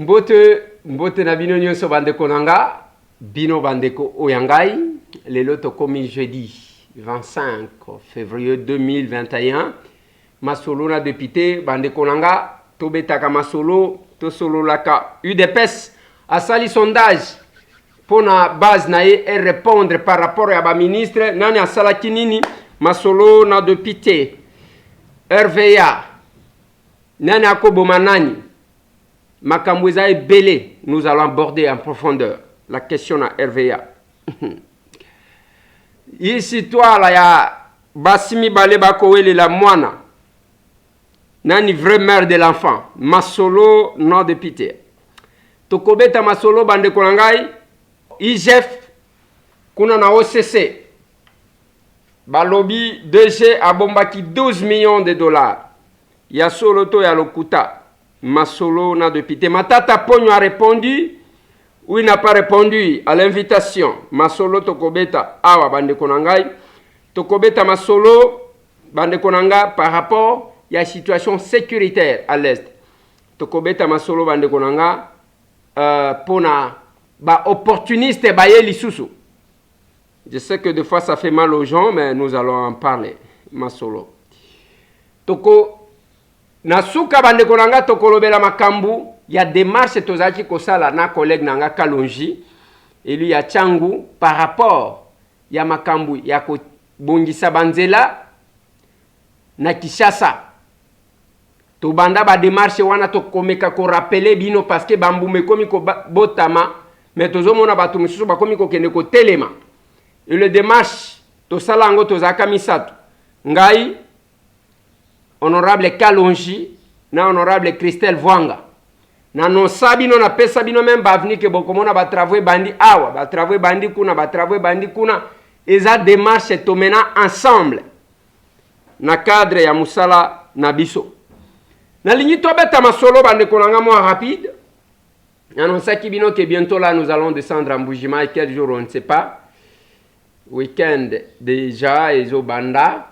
mbote na bino nyonso bandeko nanga bino bandeko oyangai lelo tokomi jeudi 25 février 2021 masolo na député bandeko nanga tobetaka masolo tosololaka UDPS asali sondage pona base na ye et répondre par rapport à ba ministre nani asalaki nini masolo na député RVA nani akoboma nani makambo eza ebele nous allons aborder en profondeur la question na RVA histoire ya basimi bale bakowelela mwana nani vrai mère de l'enfant masolo non député tokobeta masolo bandeko na ngai IGF kuna na OCC balobi DG abombaki 12 millions de dollars ya solo to ya lokuta masolo na député Matata Ponyo a répondu ou il n'a pas répondu à l'invitation masolo tokobeta awa bandeko na ngai tokobeta masolo bandeko na nga par rapport ya situation sécuritaire à l'est tokobeta masolo bandeko na nga pona ba opportuniste ba ye lisusu. Je sais que des fois ça fait mal aux gens mais nous allons en parler masolo toko nasuka bandeko nanga tokolobela makambu ya démarche tozaki kosala na collègue nanga Kalonji et lui ya Tchangu par rapport ya makambu ya ko bongisa banzela na Kishasa to banda ba démarche wana to komeka ko rappeler bino parce que bambume komi ko botama mais tozomona batu mususu bakomi ko kende ko telema et le démarche to sala ngo to zaka misatu ngai honorable Kalonji na honorable Christelle Vwanga na non sabino na pesa bino même bavni ke bokomona ba travaux bandi awa ba travaux bandi kuna eza démarche to mena ensemble na cadre ya musala na biso na lingi to beta masolo bande konanga moi rapide annonçaki bino que bientôt là nous allons descendre en Mbujima et quel jour on ne sait pas week-end déjà ezo banda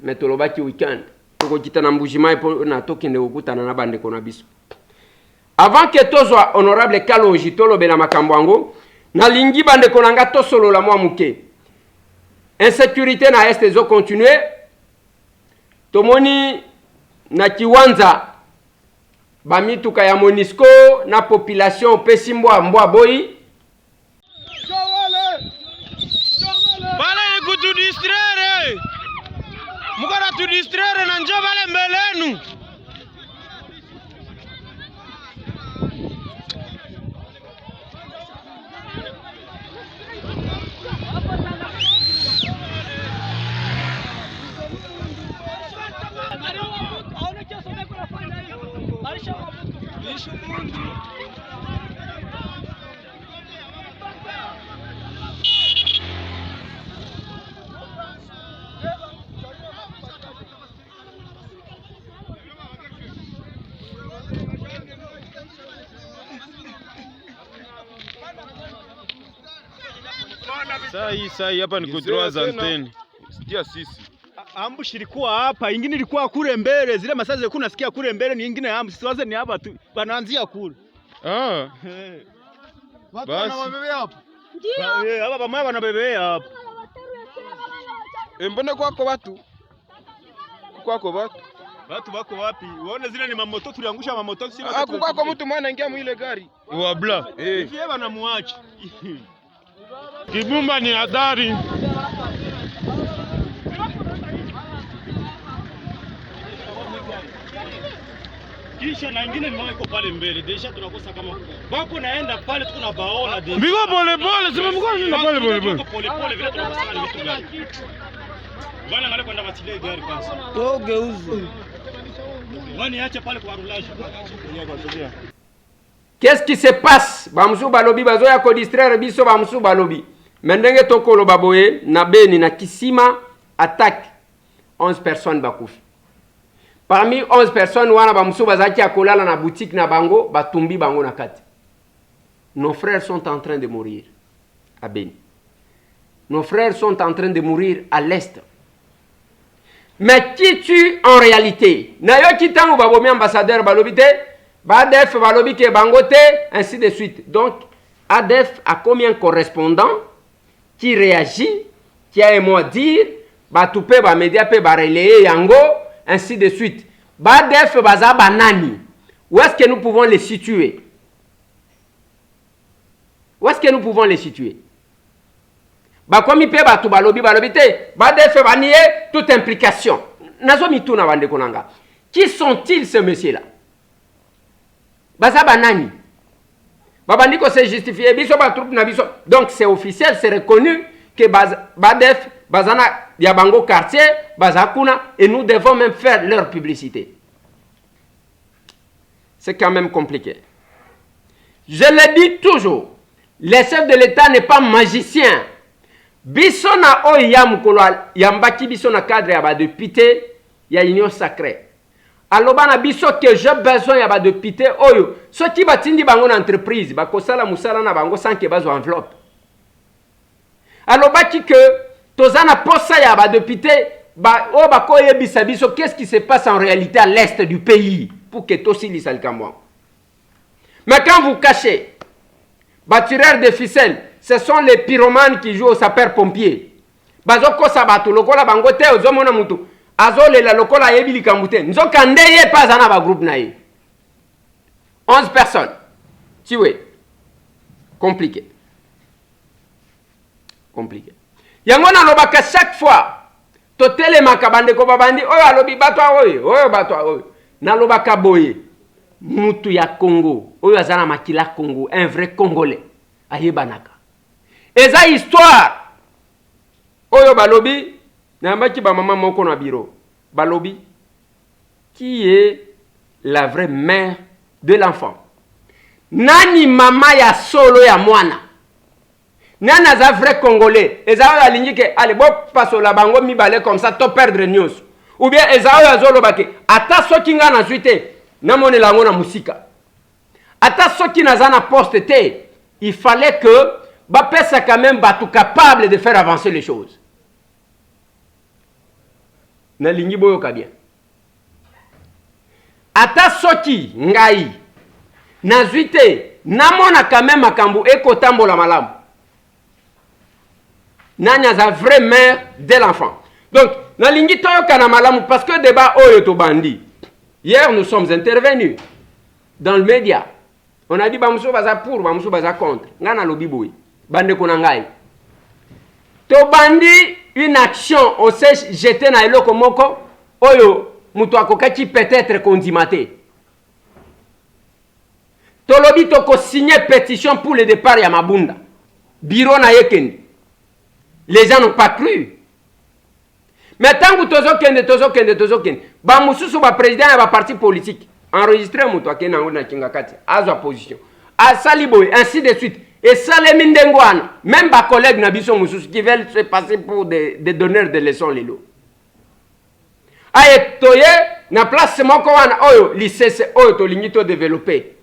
mais tolobaki week-end toko kitana Mbujima et na tokende okutana na bande kona biso avant que tozwa honorable Kalonji tolobela makambo yango na lingi bande konanga tosolola mwa muke insécurité na est ezo continuer tomoni na kiwanza bamituka ya Monisco na population pesi mbwa boyi bale kutu distraire mukara tu distraire na njo bale mbelenu Sai hapa ni kudroa za anteni. Sikia sisi. Ambush ilikuwa hapa, ingine ilikuwa kule mbele. Zile masaa zile kuna sikia kule mbele, ni ingine ambush. Siwaze ni hapa tu. Wanaanzia kule. Ah. Watu wanabebea hapa. Ndio. Hapa pamoja wanabebea hapa. Mbona kwako watu? Kwako watu? Watu wako wapi? Uone zile ni mamoto tuliangusha mamoto sisi. Kwako mtu mwana ingia mu ile gari. Wa bla. Hivi yeye anamuacha. Kibumba ni hatari. Kisha na ingine ni wako pale mbele. Deja tunakosa kama bako naenda pale tuko na baona deja. Bigo pole pole, sema mko nenda pole pole. Pole pole vile tunakosa ni vitu gani? Bwana ngale kwenda batile gari kwanza. Togeuze. Wani acha pale kwa roulage. Qu'est-ce qui se passe? Bamsu balobi bazoya ko distraire biso bamsu balobi. Mendenge tokolo baboye na Beni na Kisima attaque 11 personnes bakufi. Parmi 11 personnes wana bamsu bazaki akolala na boutique na bango batumbi bango na kati. Nos frères sont en train de mourir à Beni. Nos frères sont en train de mourir à l'est. Mais qui tue en réalité? Na yo kitango babomi ambassadeur balobite ADF balobi ke bangote, ainsi de suite. Donc, ADF a combien de correspondants qui réagit, qui a un mot à dire, batoupe, ba média pe ba relayer yango, ainsi de suite. ADF baza banani. Où est-ce que nous pouvons les situer? Où est-ce que nous pouvons les situer? Bakomi pe batu balobi te, ADF va nier toute implication. Nazo mituna bande konanga. Qui sont-ils ces messieurs-là? Baza banani. Babandiko s'est justifié, biso ba troupe na biso. Donc c'est officiel, c'est reconnu que Badef, Bazana, Yabango quartier, Bazakuna, et nous devons même faire leur publicité. C'est quand même compliqué. Je le dis toujours, le chef de l'État n'est pas magicien. Biso na oyam kolwa, yambaki biso na cadre ya ba député, ya union sacrée. Aloba na biso que j'ai besoin ya ba député oyo soki batindi bango na entreprise bakosala musala na bango sans que bazo enveloppe. Aloba ki que tozana posa ya ba député ba o bakoye bisa biso qu'est-ce qui se passe en réalité à l'est du pays pour que tosi lisalkamwa. Mais quand vous cachez tireurs de ficelles, ce sont les pyromanes qui jouent au sapeur-pompier. Bazo kosa batu lokola bango te ozomona mutu. Azole la lokola yebili kambute. Nzoka ndeye pas ana ba groupe na ye. 11 personnes. Tué. Compliqué. Compliqué. Yango na lobaka chaque fois. Totele makabande ko babandi. Oyo alobi batwa oyo. Oyo batwa oyo. Na lobaka boye. Mutu ya Congo. Oyo azana makila Congo. Un vrai Congolais. Ayebanaka. Eza histoire. Oyo balobi. Nambaki ba maman moko na bureau. Balobi. Qui est la vraie mère de l'enfant? Nani mama ya solo ya mwana? Nana za vrai Congolais. Ezao ya lingike. Allez, bon, passo la bango mi balé comme ça, to perdre news. Ou bien ezao ya zolo bake. Ata soki nga na suite. Namone lango na musika. Ata soki na zana poste te. Il fallait que bapesa quand même batu capable de faire avancer les choses. Na lingi boyo kabien. Ata soki ngai na zuite namona quand même makambu eko tambola malamu. Nanya za vraie mère de l'enfant. Donc na lingi toyo kana malamu parce que débat oyo to bandi. Hier nous sommes intervenus dans le média. On a dit bamuso baza pour, bamuso baza contre. Ngana lobi boy. Bande kona ngai. To bandi une action au sèche jeté na eloko moko oyo mutu akokaki peut-être kondimate. Tolobi toko signer pétition pour le départ ya Mabunda. Bureau na yekendi. Les gens n'ont pas cru. Mais tant que tozokende, ba mususu ba président ya ba parti politique enregistré mutu akena ngona kingakati azwa position. Asali boy ainsi de suite. Et ça les mindengwana, même ma collègue Nabiso Moussous qui veulent se passer pour des donneurs de leçons lelo. Aye toye na place moko wana oyo lycée oyo to lingito développer.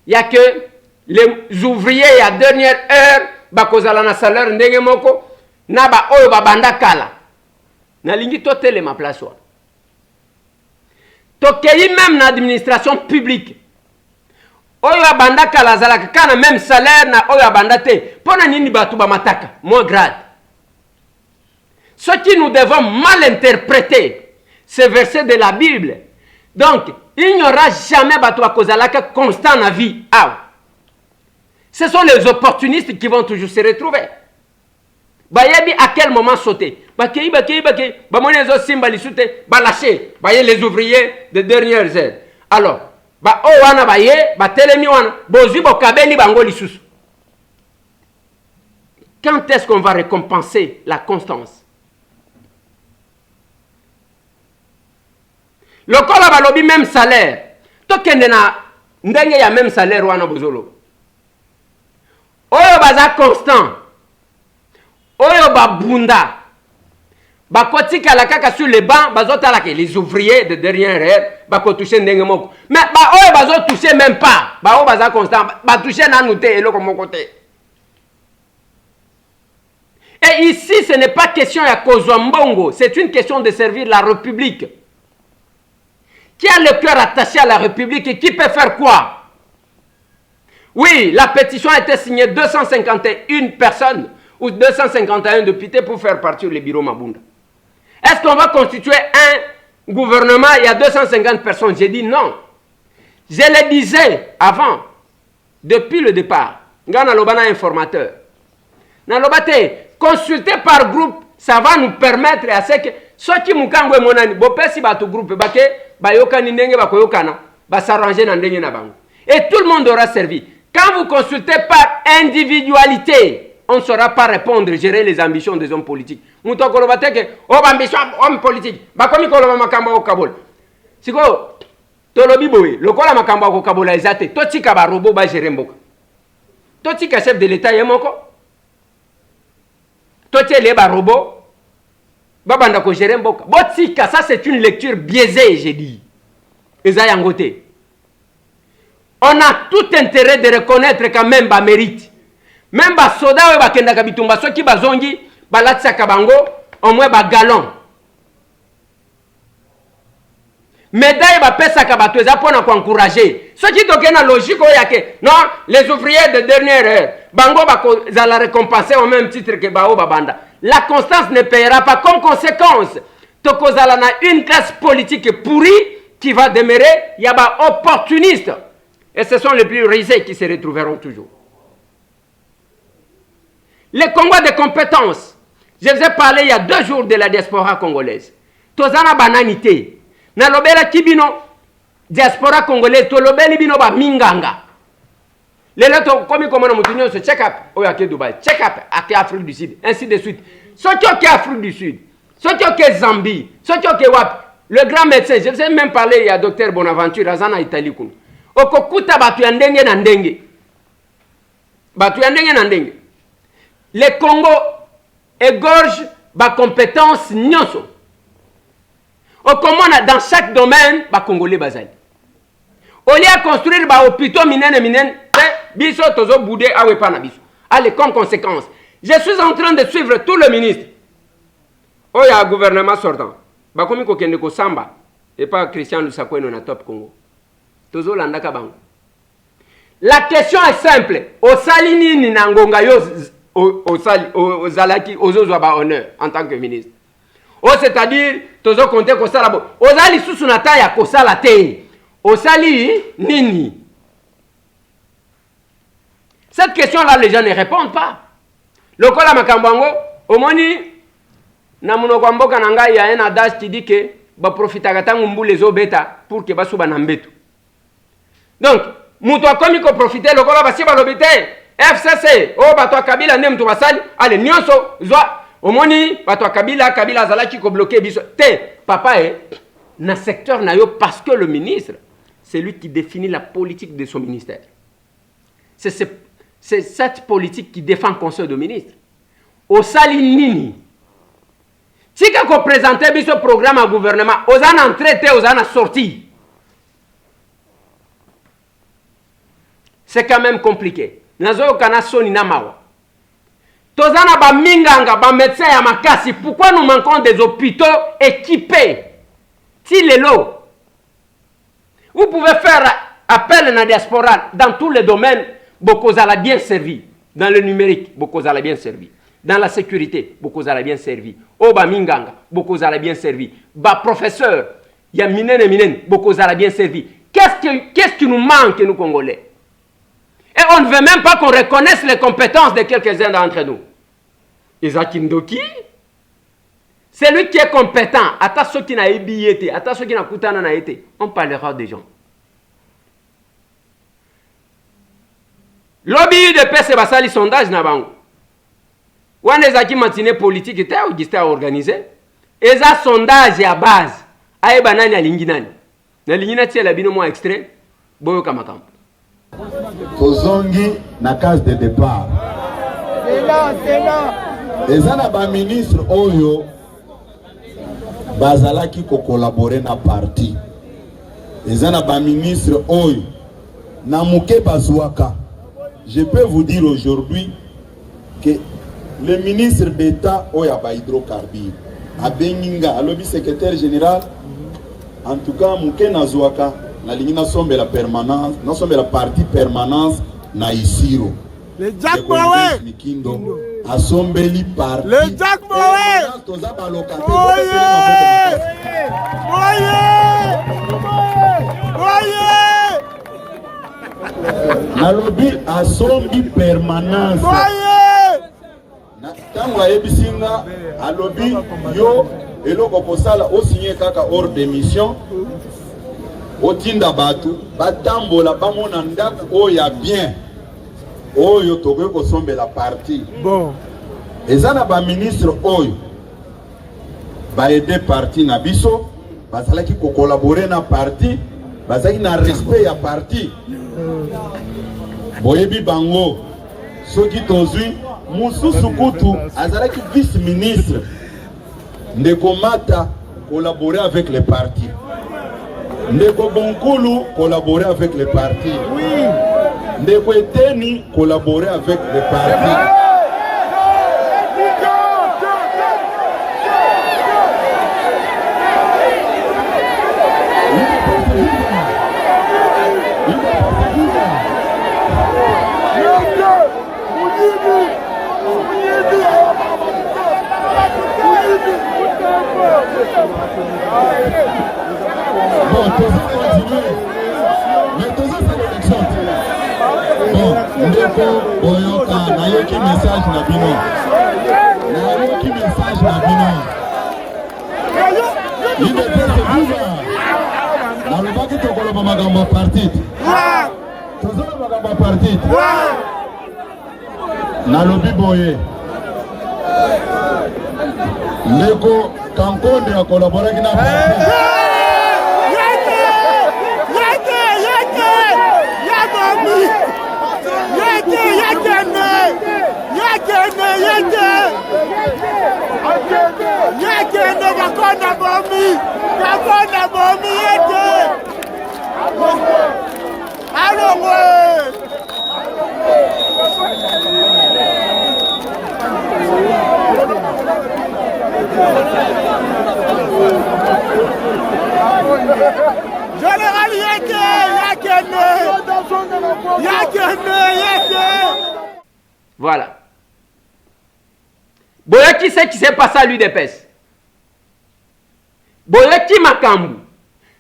Il y a que les ouvriers à dernière heure bakozala na salaire ndenge moko na ba oyo babanda kala. Na lingito tele ma place wa. Tokei même na administration publique. Oyo abanda kala zalaka kana même salaire na oyo abanda te. Pona nini batu ba mataka, moins grade. Ce qui nous devons mal interpréter, ce verset de la Bible. Donc, il n'y aura jamais batu ba kozalaka constant na vie. Ah. Ce sont les opportunistes qui vont toujours se retrouver. Bayebi à quel moment sauter. Bakei. Ba monezo simba lisute, ba lâcher. Baye les ouvriers de dernières heures. Alors, ba o wana ba ye ba telemi wana bozi bo kabeli bango lisusu. Quand est-ce qu'on va récompenser la constance? Lokola balobi même salaire. Tokende na ndenge ya même salaire wana bozolo. Oyo baza constant. Oyo babunda. Bakotika la kaka sur les bancs, bazotala ke les ouvriers de dernière heure, bako toucher ndenge moko. Mais ba oyo bazo toucher même pas. Ba o baza constant, ba toucher na nouté eloko moko te. Et ici ce n'est pas question ya kozwa mbongo, c'est une question de servir la République. qui a le cœur attaché à la République et qui peut faire quoi? Oui, la pétition a été signée 251 personnes ou 251 députés pour faire partir le bureau Mabunda. Est-ce qu'on va constituer un gouvernement, il y a 250 personnes? J'ai dit non. Je le disais avant, depuis le départ. Ngana Lobana informateur. Nalobate, consulter par groupe, ça va nous permettre à ce que ceux qui mukangwe monani, bopesi batu groupe, bake, bayokani nenge bakoyokana, ba s'arranger dans ndenge na bango. Et tout le monde aura servi. Quand vous consultez par individualité, on ne saura pas répondre, gérer les ambitions des hommes politiques. Mouto kolobate ke, oh ambition homme politique, bakomi koloba makamba o kabol. Siko, tolobi boye, lokola makamba o kabola ezate, totika ba robot ba gérer mboka. Totika chef de l'État yemoko. Totika les ba robot. Babanda ko gérer mboka. Botika, ça c'est une lecture biaisée, j'ai dit. Ezayangote. On a tout intérêt de reconnaître quand même ba mérite. Même ba soda ba kenda kabitumba soki bazongi balatsa kabango au moins ba galon. Médaille ba pesa kabato eza pona ko encourager. Soki tokena logique oyake. Non, les ouvriers de dernière heure, bango ba ko za la récompenser au même titre que bao babanda. La constance ne payera pas. Comme conséquence, tokozala na une classe politique pourrie qui va demeurer, il y a ba opportuniste. Et ce sont les plus risés qui se retrouveront toujours. Les Congois de compétences. Je vous ai parlé il y a 2 jours de la diaspora congolaise. Tozana bananité. Na lobela kibino diaspora congolaise to lobeli bino ba minganga. Les lettres comme on a se check up au Yake Dubaï, check up à Afrique du Sud, ainsi de suite. Ce qui est Afrique du Sud, ce qui est Zambie, ce qui est Wap, le grand médecin, je vous ai même parlé il y a docteur Bonaventure Azana Italie. Okokuta batu ya ndenge na ndenge. Batu ya ndenge na ndenge. Le Congo égorge ba compétence nyonso. Okomona dans chaque domaine ba Congolais bazali. Au lieu de construire ba hôpitaux minene biso tozo boudé awe pana biso. Allez, comme conséquence, je suis en train de suivre tout le ministre. Oh, il y a un gouvernement sortant. Ba komi ko kende ko samba et pas Christian Lusakweno na top Congo. La question est simple. Au salini ni nangonga yo au zalaki ozozo ba honneur en tant que ministre. C'est-à-dire tozo compter ko sala bo. Au zali susu na ta ya ko sala te. Au sali nini. Cette question-là, les gens ne répondent pas. Lokola makambango, omoni na munoko mboka nanga ya un adage qui dit que ba profita katangu mbule zo beta pour que basuba na mbeto. Donc, muto akomi ko profiter lokola basi balobite FCC o bato Kabila ne mtu basali ale nyonso zwa omoni bato Kabila zalaki ko bloquer biso te papa na secteur na yo parce que le ministre c'est lui qui définit la politique de son ministère. C'est cette politique qui défend le conseil de ministres. Au sali nini si ko présenter biso programme à gouvernement ozana entrée te ozana sortie. C'est quand même compliqué. Nazo kana soni na mawa. Tozana ba minganga ba médecins ya makasi. Pourquoi nous manquons des hôpitaux équipés? Tilelo. Vous pouvez faire appel à la diaspora dans tous les domaines. Bokozala bien servi. Dans le numérique, Bokozala bien servi. Dans la sécurité, Bokozala bien servi. Oba minganga, Bokozala bien servi. Ba professeur, ya minen, Bokozala bien servi. Qu'est-ce qui nous manque, nous Congolais? Et on ne veut même pas qu'on reconnaisse les compétences de quelques-uns d'entre nous. Isaac Ndoki, c'est lui qui est compétent. Ata ceux qui n'a été, ata ceux qui n'a koutana n'a été. On parlera des gens. Lobby de paix, c'est basali sondage na bango. Wan ezaki matinée politique était Augustin a organisé. Eza sondage à base. Aye banani alingi nani. Na lingina tia la bino mo extrait. Boyo kamakam. Tozongi na case de départ. Ezana ba ministre oyo bazalaki ko collaborer na parti. Ezana ba ministre oyo na muke bazwaka. Je peux vous dire aujourd'hui que le ministre d'État oya ba hydrocarbures a Benginga, alobi secrétaire général En tout cas, muke nazwaka na lingi nasombe la permanence, nasombe la partie permanence na Isiro. Le Jack Mawe. Mikindo asombeli partie. Le Jack Mawe. Toza ba locataire. Nalobi asombi permanence. Tango ayebisinga alobi yo eloko kosala osigné kaka hors d'émission otinda batu batambola bamona ndako oya bien oyo tokoki kosombela parti bon ezana ba ministre oyo baede parti na biso bazalaki kokolaborer na parti bazalaki na respect ya parti boyebi bango soki tozwi mususu kutu azalaki vice ministre Ndeko Mata collaborer avec les partis. Ndeko Bonkulu collaborer avec les partis. Ndeko Eteni collaborer avec les partis. Bon, tout ça va continuer. Mais tout ça, c'est l'élection. Bon, Ndeko Boyoka, nayoki message na bino. Nayoki message na bino. Il est très viva. Nalobaki tokoloba magambo parti. Tozala magambo parti. Nalobi boye. Ndeko Kankonde a collaboré avec la partie. Voilà. Boyaki, c'est qui s'est passé à l'UDPS. Boyaki Makambu.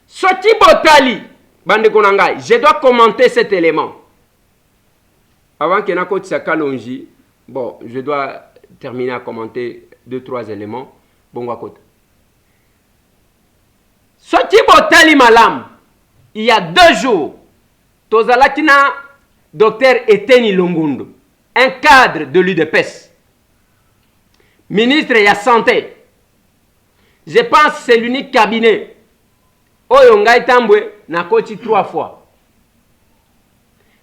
Soti Botali. Bande Konangai. Je dois commenter cet élément. Avant que Nakoti Sakalonji, bon, je dois terminer à commenter 2-3 éléments. Bon, Wakota. Soti Botali Malam. Il y a 2 jours, Tozalakina, docteur Eteni Longundo, un cadre de l'UDPS, ministre de la Santé. Je pense que c'est l'unique cabinet où on a na koti 3 fois.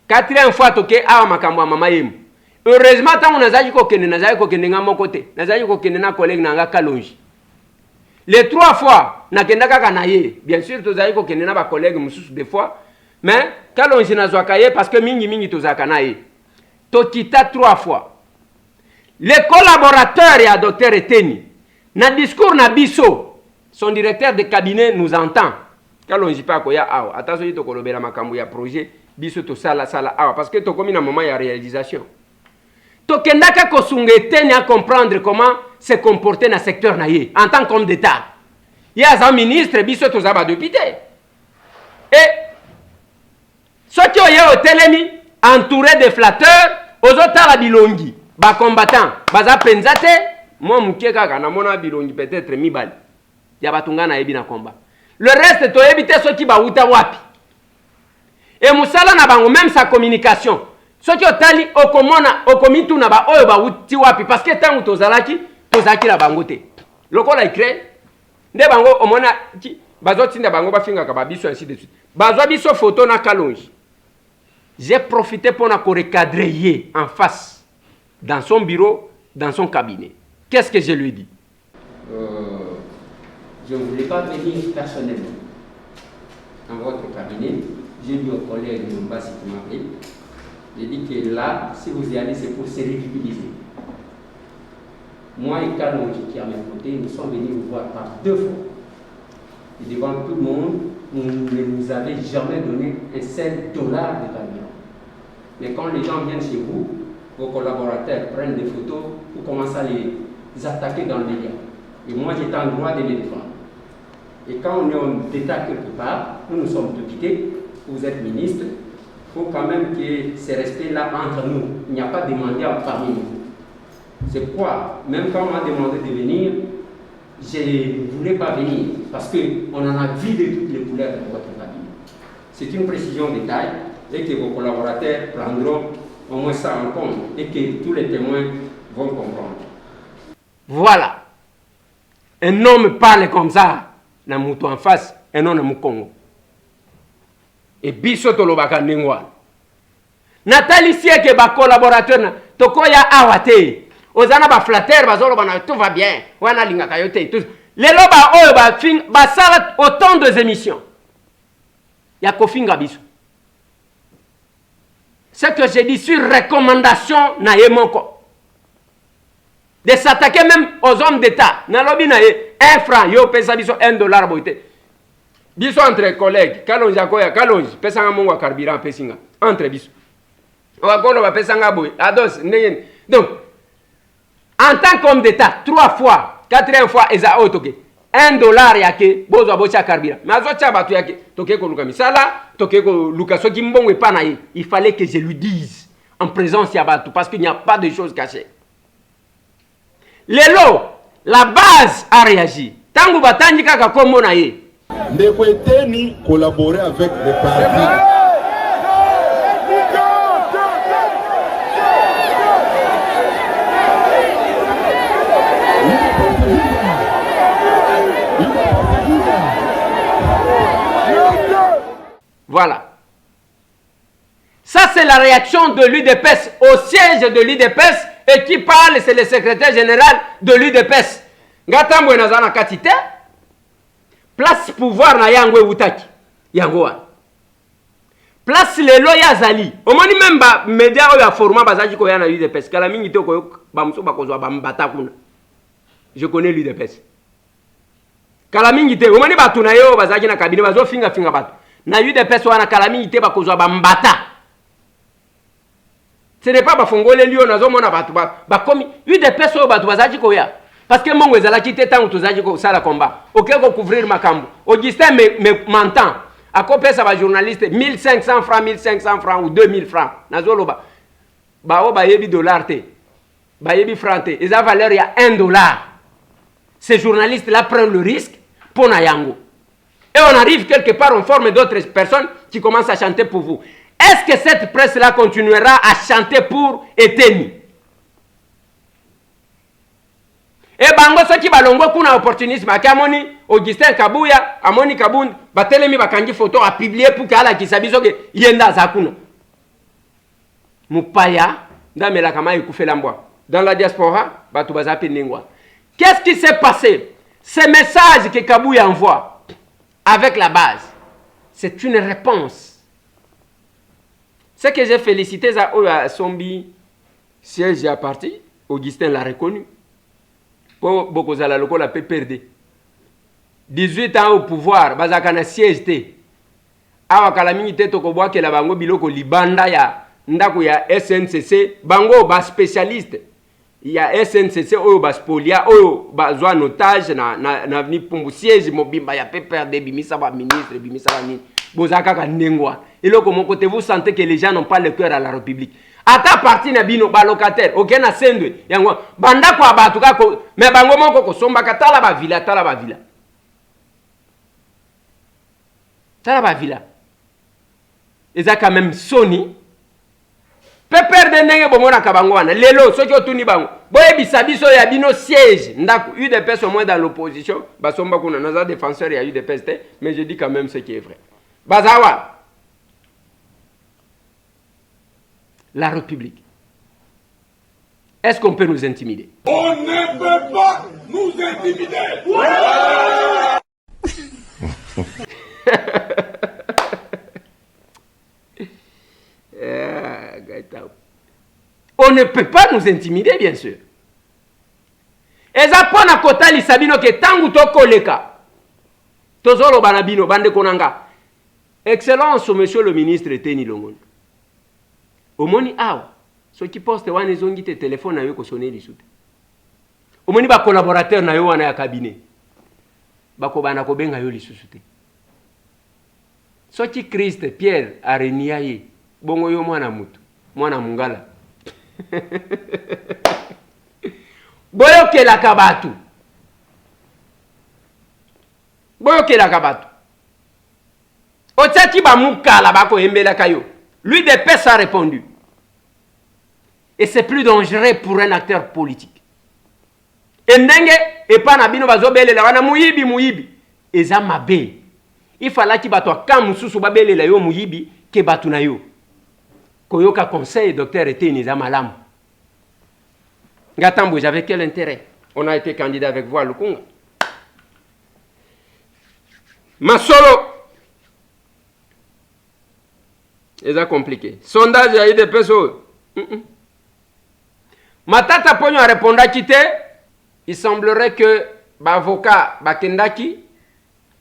4e fois, toke awa makambo mama yemu. Heureusement, tant on a zaji kokene nga mon côté. Nazaji kokene na collègue nanga Kalonji. Les 3 fois, na kendaka kanaye. Bien sûr, tozaji kokene na ba collègue mususu des fois. Mais Kalonji na zwakaye parce que mingi tozaka naye. Tokita 3 fois. Les collaborateurs et à docteur Eteni, na discours na biso, son directeur de cabinet nous entend. Kalonji pa koya awa. Attention to kolobela makambo ya projet biso to sala awa parce que to komi na moment ya réalisation. Tokendaka kosunga Eteni à comprendre comment se comporter dans le secteur naye en tant qu'homme d'État. Il y a un ministre biso to zaba député. Et ceux qui ont telemi entouré de flatteurs, aux autres la bilongi, ba combattants, baza penzate, moi mukie kaka na mona bilongi peut-être mibali. Ya batunga na yebi na combat. Le reste to éviter ceux qui ba uta wapi. Et musala na bango même sa communication. Ceux qui ont tali okomona okomitu na ba oyo ba uti wapi parce que tangu tozalaki la bangote. Lokola Ukraine nde bango omona ki bazotinda bango bafinga ka babiso ainsi de suite. Bazwa biso photo na Kalonji. J'ai profité pour recadrer en face, dans son bureau, dans son cabinet. Qu'est-ce que je lui ai dit? Je ne voulais pas venir personnellement dans votre cabinet. J'ai dit au collègue Mbassi qui m'a appelé. J'ai dit que là, si vous y allez, c'est pour se ridiculiser. Moi et Kalonji qui est à mes côtés, nous sommes venus vous voir par 2 fois. devant tout le monde, vous ne nous avez jamais donné un seul dollar de carburant. Mais quand les gens viennent chez vous, vos collaborateurs prennent des photos, vous commencez à les attaquer dans les médias. Et moi, j'étais en droit de les défendre. Et quand on est en état quelque part, nous sommes tout quittés, vous êtes ministre, il faut quand même que ces respects-là entre nous. Il n'y a pas de mendiants parmi nous. C'est pourquoi, même quand on m'a demandé de venir, je ne voulais pas venir, parce qu'on en a vu de toutes les couleurs de votre famille. C'est une précision de taille, et que vos collaborateurs prendront au moins ça en compte, et que tous les témoins vont comprendre. Voilà. Un homme parle comme ça, na mutu en face, un homme na Congo. Et biso tolobaka ndengwa. Nathalie sieke ba collaborateur na tokoya awate. Ozana ba flatteur bazolo bana tout va bien. Wana lingaka yote tout. Lelo ba oyo ba fin ba sala autant de émissions. Ya kofinga biso. Ce que j'ai dit sur recommandation na yemoko. De s'attaquer même aux hommes d'État. Nalobi na ye 1 franc yo pesa biso $1 boite. Biso entre collègues, kalonji akoya kalonji pesa nga mungu carburant pesinga entre biso. Wakolo ba pesa nga boy ados ndenge. Donc en tant qu'homme d'État 3 fois, 4e fois eza otoke $1 yake bozo abocha carburant. Mais azocha batu yake toke ko luka misala, toke ko luka soki mbongo epa na ye. Il fallait que je lui dise en présence ya batu parce qu'il n'y a pas de choses cachées. Lelo, la base a réagi. Tangu batanji kaka kombo na ye. Ndeko Eteni collaborer avec les partis. Voilà. Ça, c'est la réaction de l'UDPS au siège de l'UDPS. Et qui parle, c'est le secrétaire général de l'UDPS. Ngatambo nazana katite. Place pouvoir na yango utaki. Yango wa. Place lelo ya zali. Omoni même ba média oyo format bazaji ko yana l'UDPS. Kala mingi te ko ba muso ba kozwa ba mbata kuna. Je connais l'UDPS. Kala mingi te omoni batu na yo bazaji na kabine bazo finga batu. Na UDPS wana kala mingi te ba kozwa ba mbata. Ce n'est pas bafongole liyo nazomona batu ba komi UDPS oyo batu bazaji ko ya. Parce que mon ezala kité tant utozaji ko sala combat. OK ko couvrir makambo. Augustin me m'entend. A kopesa ba journaliste 1500 francs, 1500 francs ou 2000 francs. Nazoloba. Ba o ba yebi dollar te. Ba yebi franc te. Eza valeur ya $1. Ces journalistes là prennent le risque pour na yango. Et on arrive quelque part, on forme d'autres personnes qui commencent à chanter pour vous. Est-ce que cette presse-là continuera à chanter pour Eteni? Et bango soki balongo kuna opportunisme akamoni Augustin Kabuya, Amoni Kabund, batelemi bakangi photo a publier pour kala kisabiso ke yenda zakuna. Mupaya ndamela kama ikufela mbwa. Dans la diaspora, batu bazapi ningwa. Qu'est-ce qui s'est passé? Ces messages que Kabuya envoie avec la base, c'est une réponse. Ce que j'ai félicité à Sombi, siège à parti, Augustin l'a reconnu. Pour beaucoup de gens, la paix perdue. 18 ans au pouvoir, bazakana siège te. Awa kalamini te tokoboa ke la bango biloko libanda ya ndako ya SNCC, bango ba spécialiste. Il y a SNCC oyo ba spolia oyo ba zwa notage na vini pumbu siège mobimba ya paix perdue bimisa ba ministre bimisa ba ni. Bozaka ka ndengwa. Et là, comme côté, vous sentez que les gens n'ont pas le cœur à la République. À ta partie, na bino, ba locataire, ok, na sendwe, yango, banda kwa batuka ko, mais bango moko ko somba ka tala ba villa. Tala ba villa. Et ça quand même Sony. Pepper de nenge bomona ka bango wana. Lelo, soki otuni bango. Boye bisabiso ya bino siège. Ndako, UDPS au moins dans l'opposition, ba somba kuna naza défenseur ya UDPS, mais je dis quand même ce qui est vrai. Bazawa. La République. Est-ce qu'on peut nous intimider? On ne peut pas nous intimider. On ne peut pas nous intimider, bien sûr. Et ça, pour na kota li sabino ke tangu to koleka. tozolo banabino bande konanga. Excellence monsieur le ministre Teni Longondo. Omoni awa so ki poste wana ezongi te téléphone na yo ko sonner lisute. Omoni ba collaborateur na yo wana ya cabinet. Bako bana ko benga yo lisusu te. So ki Christ Pierre arenia ye bongo yo mwana mutu mwana mungala. Boyo kela kabatu. Boyo kela kabatu. Otati ba mukala bako embela kayo. Lui de paix a répondu. Et c'est plus dangereux pour un acteur politique. Endenge et pas nabino bazobele la wana muyibi. Eza mabe. Il fallait qu'il bato kam susu babele la yo muyibi ke batu na yo. Koyoka conseil docteur était niza malamu. Ngatambo j'avais quel intérêt? On a été candidat avec vous à Lukunga. Masolo. C'est compliqué. Sondage a eu des personnes. Matata Pogno a répondu à quitter. Il semblerait que l'avocat Bakendaki,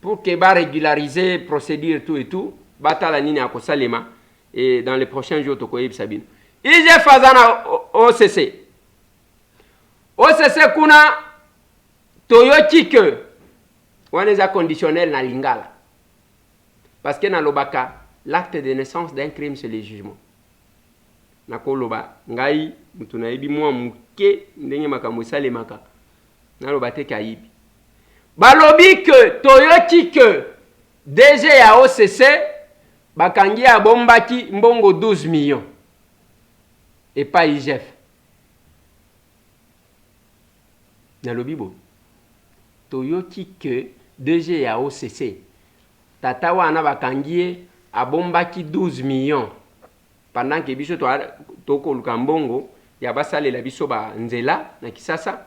pour qu'il va régulariser, procédure tout et tout, Batala Nini Akosalema, et dans les prochains jours, Tokoyib Sabine. Il y a Fazana OCC. OCC Kuna Toyoti que, on est conditionnel na Lingala. Parce que dans l'Obaka, l'acte de naissance d'un crime, c'est le jugement. Nakoloba, ngai, mutunaibi mwa muke, ndenge makambo salemaka. Naloba te kaibi. Balobi que, toyoti que, DG ya OCC, bakangi ya bombaki mbongo 12 millions. Et pas IGF. Nalobi bo. Toyoti que, DG ya OCC, tata wana bakangi a bombaki 12 millions. Pendant que biso toko lukambongo ya basale la biso ba nzela na kisasa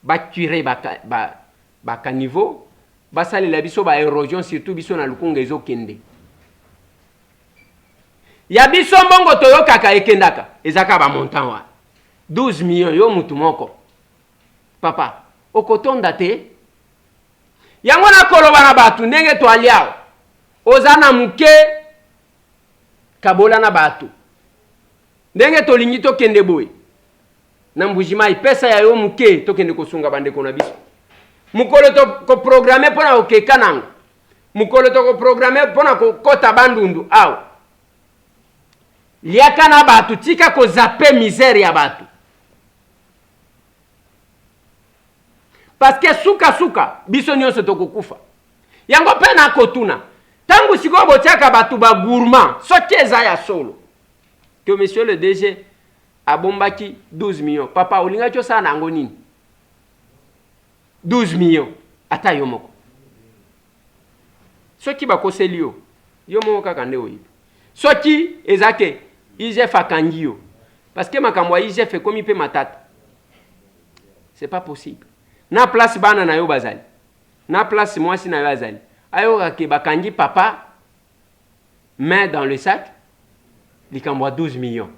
ba tuer ba caniveau basale la biso ba érosion surtout biso na lukunga ezokende ya biso mbongo toyokaka ekendaka ezaka ba montant wa 12 millions yo mutu moko papa okotonda te yango na koloba na batu ndenge to aliao ozana muke kabola na batu ndenge tolingi tokende boy na mbujima ipesa ya yo muke tokende kosunga bande kona biso mukolo to ko programmer pona okeka nango mukolo to ko programmer pona ko kota bandundu aw liaka na batu tika ko zappe misère ya batu parce que suka biso nyonso tokokufa yango pena kotuna tangu siko botiaka batu ba gourmand sokeza ya solo que monsieur le DG a bombaki 12 millions papa olinga cho sana ngo nini 12 millions ata yo moko soki bakoseli yo moko kaka nde oyibi soki ezake IGF akangi yo parce que makambo ya IGF ekomi pe matata c'est pas possible na place bana na yo bazali na place mwasi na yo azali ayo ke bakangi papa main dans le sac likambo 12 millions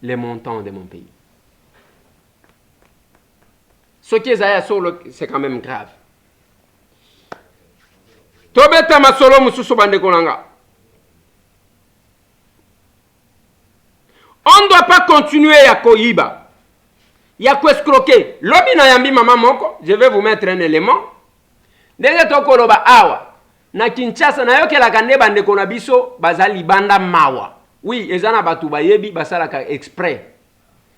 les montants de mon pays. Ce qui est solo, c'est quand même grave. Tobeta masolo mususu bande kolanga. On ne doit pas continuer à koyiba. Ya ko escroquer. Lobi na yambi mama moko, je vais vous mettre un élément. Ndenge tokoloba awa. Na Kinshasa na yoke la kande bande kona biso bazali banda mawa. Oui, ezana batu bayebi basalaka exprès.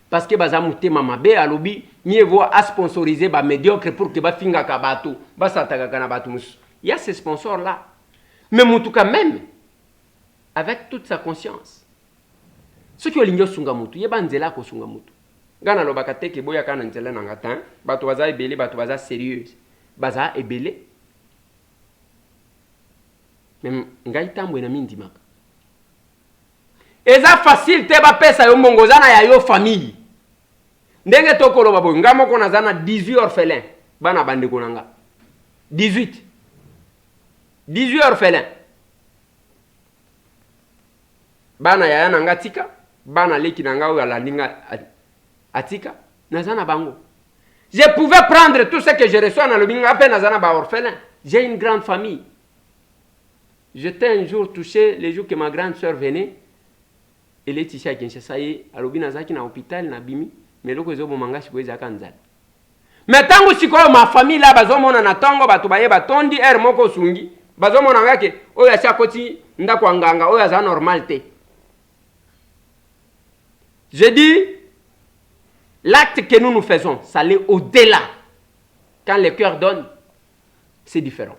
Parce que baza mutema mabe alobi mieux vaut à sponsoriser ba médiocre pour que ba finga ka batu basataka kana batu mus. Il y a ces sponsors là. Mais mutu quand même avec toute sa conscience. Ce qui olingo sunga mutu, yeba nzela ko sunga mutu. Ngana lobaka teke boya kana nzela na ngata, batu baza ebele, batu baza sérieux. Baza ebele. Même ngai tambo na mindimaka. Eza facile te ba pesa yo mbongo zana ya yo famille. Ndenge tokolo babo ngamo kona zana 18 orphelins bana bande konanga. 18 orphelins. Bana ya nanga tika, bana leki nanga ya landinga atika, nazana bango. Je pouvais prendre tout ce que je reçois dans le bingo, à peine orphelin. J'ai une grande famille. J'étais un jour touché, le jour que ma grande soeur venait, elle est ici à Kinshasa, elle est à l'hôpital, na bimi, mais le kozo bomanga si kweza kanzala. Mais tango sikoyo ma famille là bazomona na tongo batu baye batondi er moko sungi, bazomona ngake oyo acha koti ndako nganga oyo za normalité. Je dis l'acte que nous faisons, ça allait au-delà. Quand le cœur donne, c'est différent.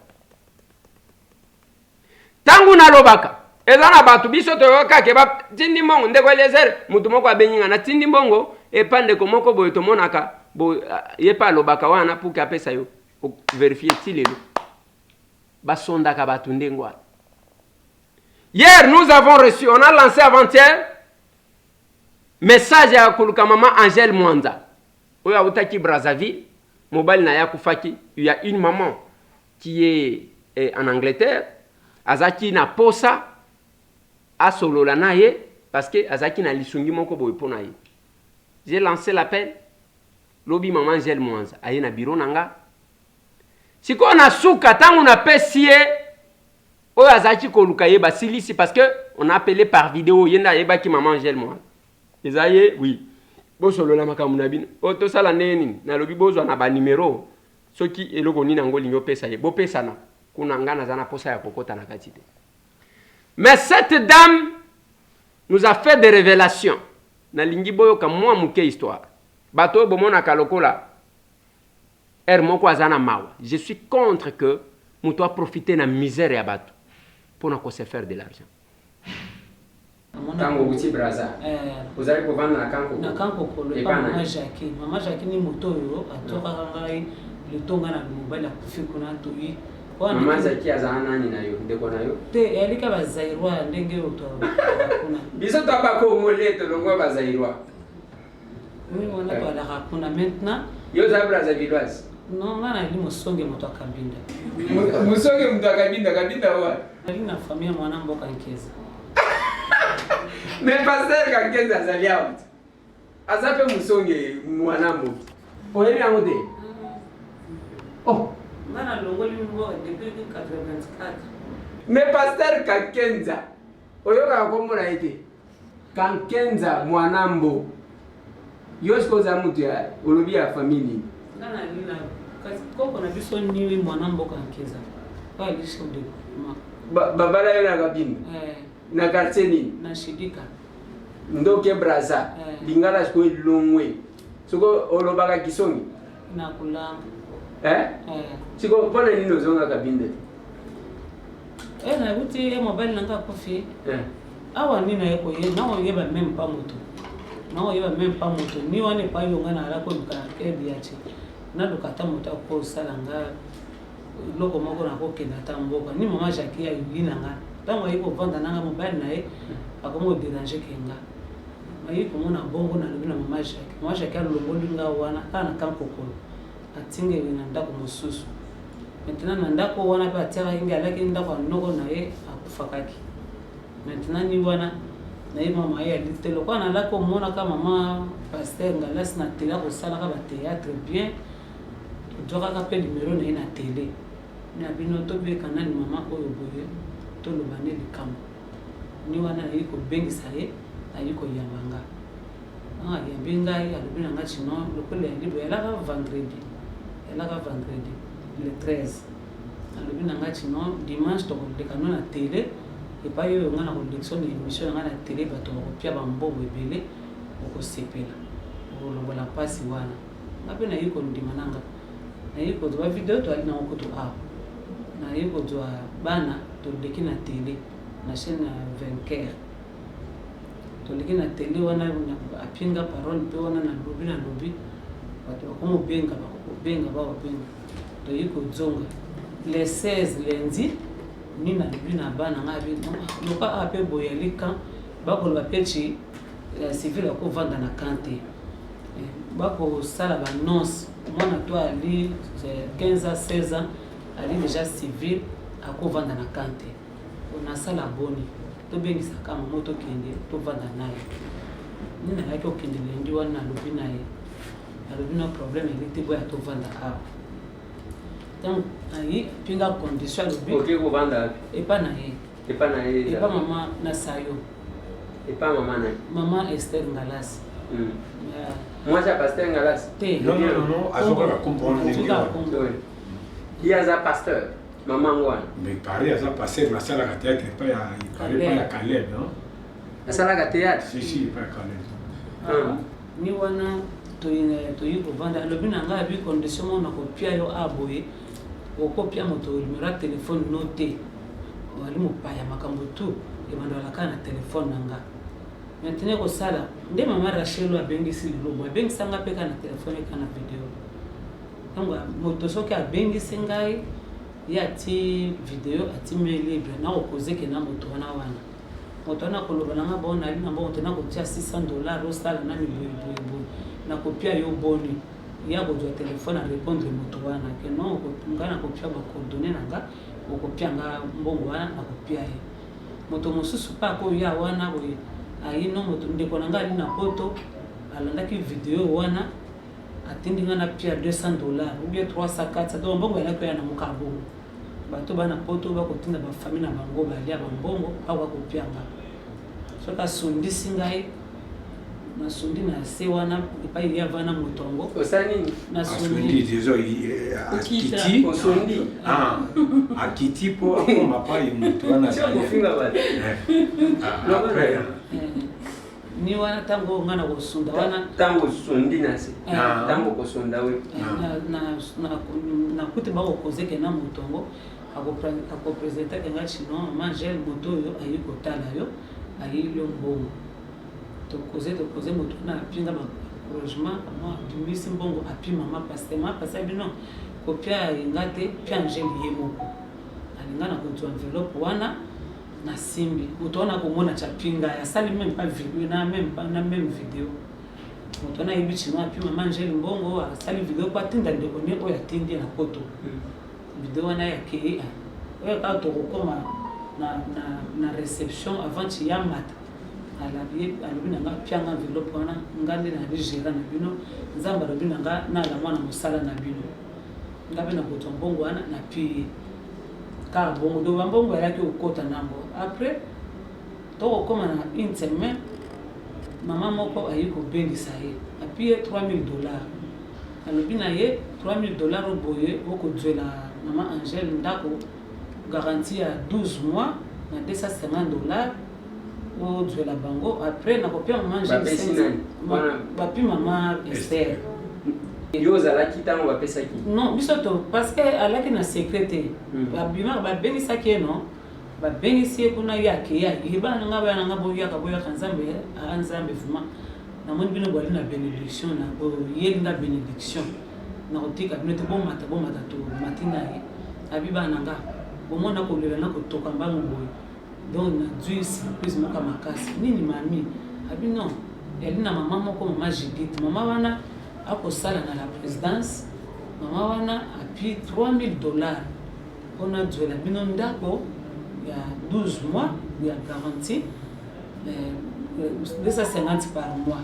Tangu na lobaka, ezana batu biso toyoka ke ba tindi mbongo ndeko Eliezer mutu moko abenyinga na tindi mbongo epande ko moko boyo tomonaka bo yepa lobaka wana puka apesa yo vérifier tilelo basondaka batu ndengwa. Hier nous avons reçu, on a lancé avant-hier message ya kuluka maman Angèle Mwanza oyo utaki Brazzaville mobile na ya kufaki. Il y a une maman qui est en Angleterre azaki na posa asolola na ye parce que azaki na lisungi moko boye pona ye. J'ai lancé l'appel lobi maman Angèle Mwanza aye na bureau nanga siko na suka tangu na pesie oyo azaki koluka ye basilisi parce que on a appelé par vidéo yenda yeba ki maman Angèle Mwanza ezaye oui bosolola makamu na bino o to sala neni na lobi bozwa na ba numéro soki eloko nini ngo lingo pesa ye bo pesa na kuna ngana zana posa ya kokota na katite. Mais cette dame nous a fait des révélations na lingi boyo ka moi muke histoire bato bomona kalokola er moko azana mawa. Je suis contre que muto a profiter na misère ya bato pour na ko se faire de l'argent. Tango uti braza vous allez vendre na kanko kolo pa mama Jackie ni moto yo atoka ngai le tonga na mobile ya kufiku na to yi mama Jackie azana nani na yo ndeko na yo te elika bazairwa ndenge yo to kuna biso to ba ko ngole to longo bazairwa oui on a pas la rakuna maintenant yo za braza villoise non ngana ni mosonge moto akabinda musonge mtu akabinda wa na familia mwana mboka nkeza. Mais pasteur Kankenza azalia out. Azape musonge mwanambo. Oyebi yango te. Oh, ngana longoli mbo depuis 84. Mais pasteur Kankenza oyoka komona ite. Kankenza mwanambo. Yosko za mutu ya olobi ya family. Ngana lina kasi koko na biso niwe mwanambo Kankeza. Ba lisho de. Babala yona kabini. Na quartier ni na Shidika ndoke braza lingala sko longwe soko olobaka kisongi na kulanga siko pona ni nozonga kabinde na uti mobile nanga kofi awa ni na yeko ye na o yeba même pas moto ni wane pa yo ngana ala ko ka kebi yachi na dokata moto ko salanga loko moko na ko kenda tamboka ni mama Jackie ya yina ngana tango yiko vanda nanga mobile na ye akomo déranger kenga mayiko mona bongo na lobina mama Jackie alongoli nga wana kana kankokolo atinge na ndako mosusu maintenant na ndako wana pa tiara inga alaki ndako noko na ye akufakaki maintenant ni wana na ye mama ye litelo kwa na lako mona kama mama pasteur ngalas na tela ko sala ka ba théâtre bien toka ka pe numéro na ye na télé na bino to be kanani mama oyo boye to lobane likamo ni wana yiko bengisa ye ayiko yambanga yambinga ya lobina ngati no lokole ndibo ya la vendredi le 13 alobina ngati no dimanche to de kanona na télé et pas yo ngana ko lection ni émission ngana télé bato ko pia ba mbongo ebele ko sepela ko longola pasi wana ngape na yiko ndimananga na yiko to ba video to alina ko to na yiko to bana to deki na télé na chaîne 24 to deki na télé wana apinga parole pe wana na lobi bato ko mo benga ba to yiko zonga le 16 lundi ni na lobi na bana ngabi loka ape boyalika bako ba pechi civil ko vanda na kante bako sala ba nonce mwana to ali 15 à 16 ans ali déjà civil ako vanda na kante on a sala boni to bengisa kama moto kende to vanda naye nina yake okende lendi wana lobi naye alobi no problème eliti boya tovanda awa donc ayi pinga condition alobi oke kovanda epa na ye epa mama na sayo epa mama na mama Esther Ngalasi moi ja pasteur Ngalasi te non azokoka comprendre qui aza pasteur mama ngwana mais pareil aza pasteur nasalaka théâtre epai ya Caleb non asalaka théâtre si epai ya Caleb ni wana toyi kovanda alobi na ngai abi condition mona kopia yo aboye okopia moto numéro ya telefone no te wali mopaya makambo tu ebandolaka na telefone na nga maintenant kosala nde mama Rachel abengisi lilobo abengisanga mpe ka na telefone ka na video donc moto soki abengisi ngai ye ati video ati mail libre na okozeke na moto wana moto wana koloba na nga bona ali na mbongo te na kotia $600 osala na miboyeboyeboye na kopia yo boni ya kozwa telefone arépondre moto wana ke non ngai na kopia bacoordonné na nga okopia nga mbongo wana na kopia ye moto mosusu mpe akoya wana boye ayi no moto ndeko na ngai ali na poto alandaki video wana atindi nga na pia $200 ou bien 300 400 donc mbongo yalaki oya na mokabo bato bana poto bakotinda bafamille na bango balia bambongo awa bakopia nga soki asundisi ngai nasundi na se wana epai ya vana motongo osala nini asundi dezo akiti akiti po akoma pai moto wana après ni wana tango nga na kosunda wana tango osundi na se tango kosunda we na kuti bakokozeke na motongo akopresentake nga chino mama Angèle moto oyo ayi kotala yo ayi yo mbongo tokoze moto na apinga logement moi bimisi mbongo api mama pasteur pasa bino kopia nga te pia Angèle ye moko alinga na kotu enveloppe wana na simbi moto wana komona chapinga ya sali même pas vidéo na même vidéo moto na yebi chino api mama Angèle mbongo asali vidéo kwa tinda ndeko ne oya tindi na poto vidéo wana ya ke oya ka to kokoma na réception avant chiyamata alobi na nga pianga enveloppe wana ngande na rigera na bino nzamba alobi na nga na la mwana mosala na bino ngabe na koto mbongo wana na pi ka bongo do mbongo yalaki okota nambo après to kokoma na une semaine mama moko ayi kobengisa ye apie $3000 alobi na ye $3000 oboye okozwela mama Angèle ndako garantie ya 12 mois na $250 ozwela bango après na kopia mama Angèle bapi mama Esther yo ozalaki ntango bapesaki non biso to parce que alaki na secrété babima babengisaki ye non babengisi ye kuna ye akeya yebana na nga baya na nga boyaka nzambe vraiment namoni bino bwali na bénédiction na boyeli na bénédiction na kotika bino te bomata to matina ye abiba na nga bomona kolela na kotoka mbango boye donc na dû surprise moka makasi nini mami abi non elle na mama moko mama Judith mama wana akosala na la présidence mama wana api $3000 mpona zwela bino ndako ya 12 mois ya garantie 250 par mois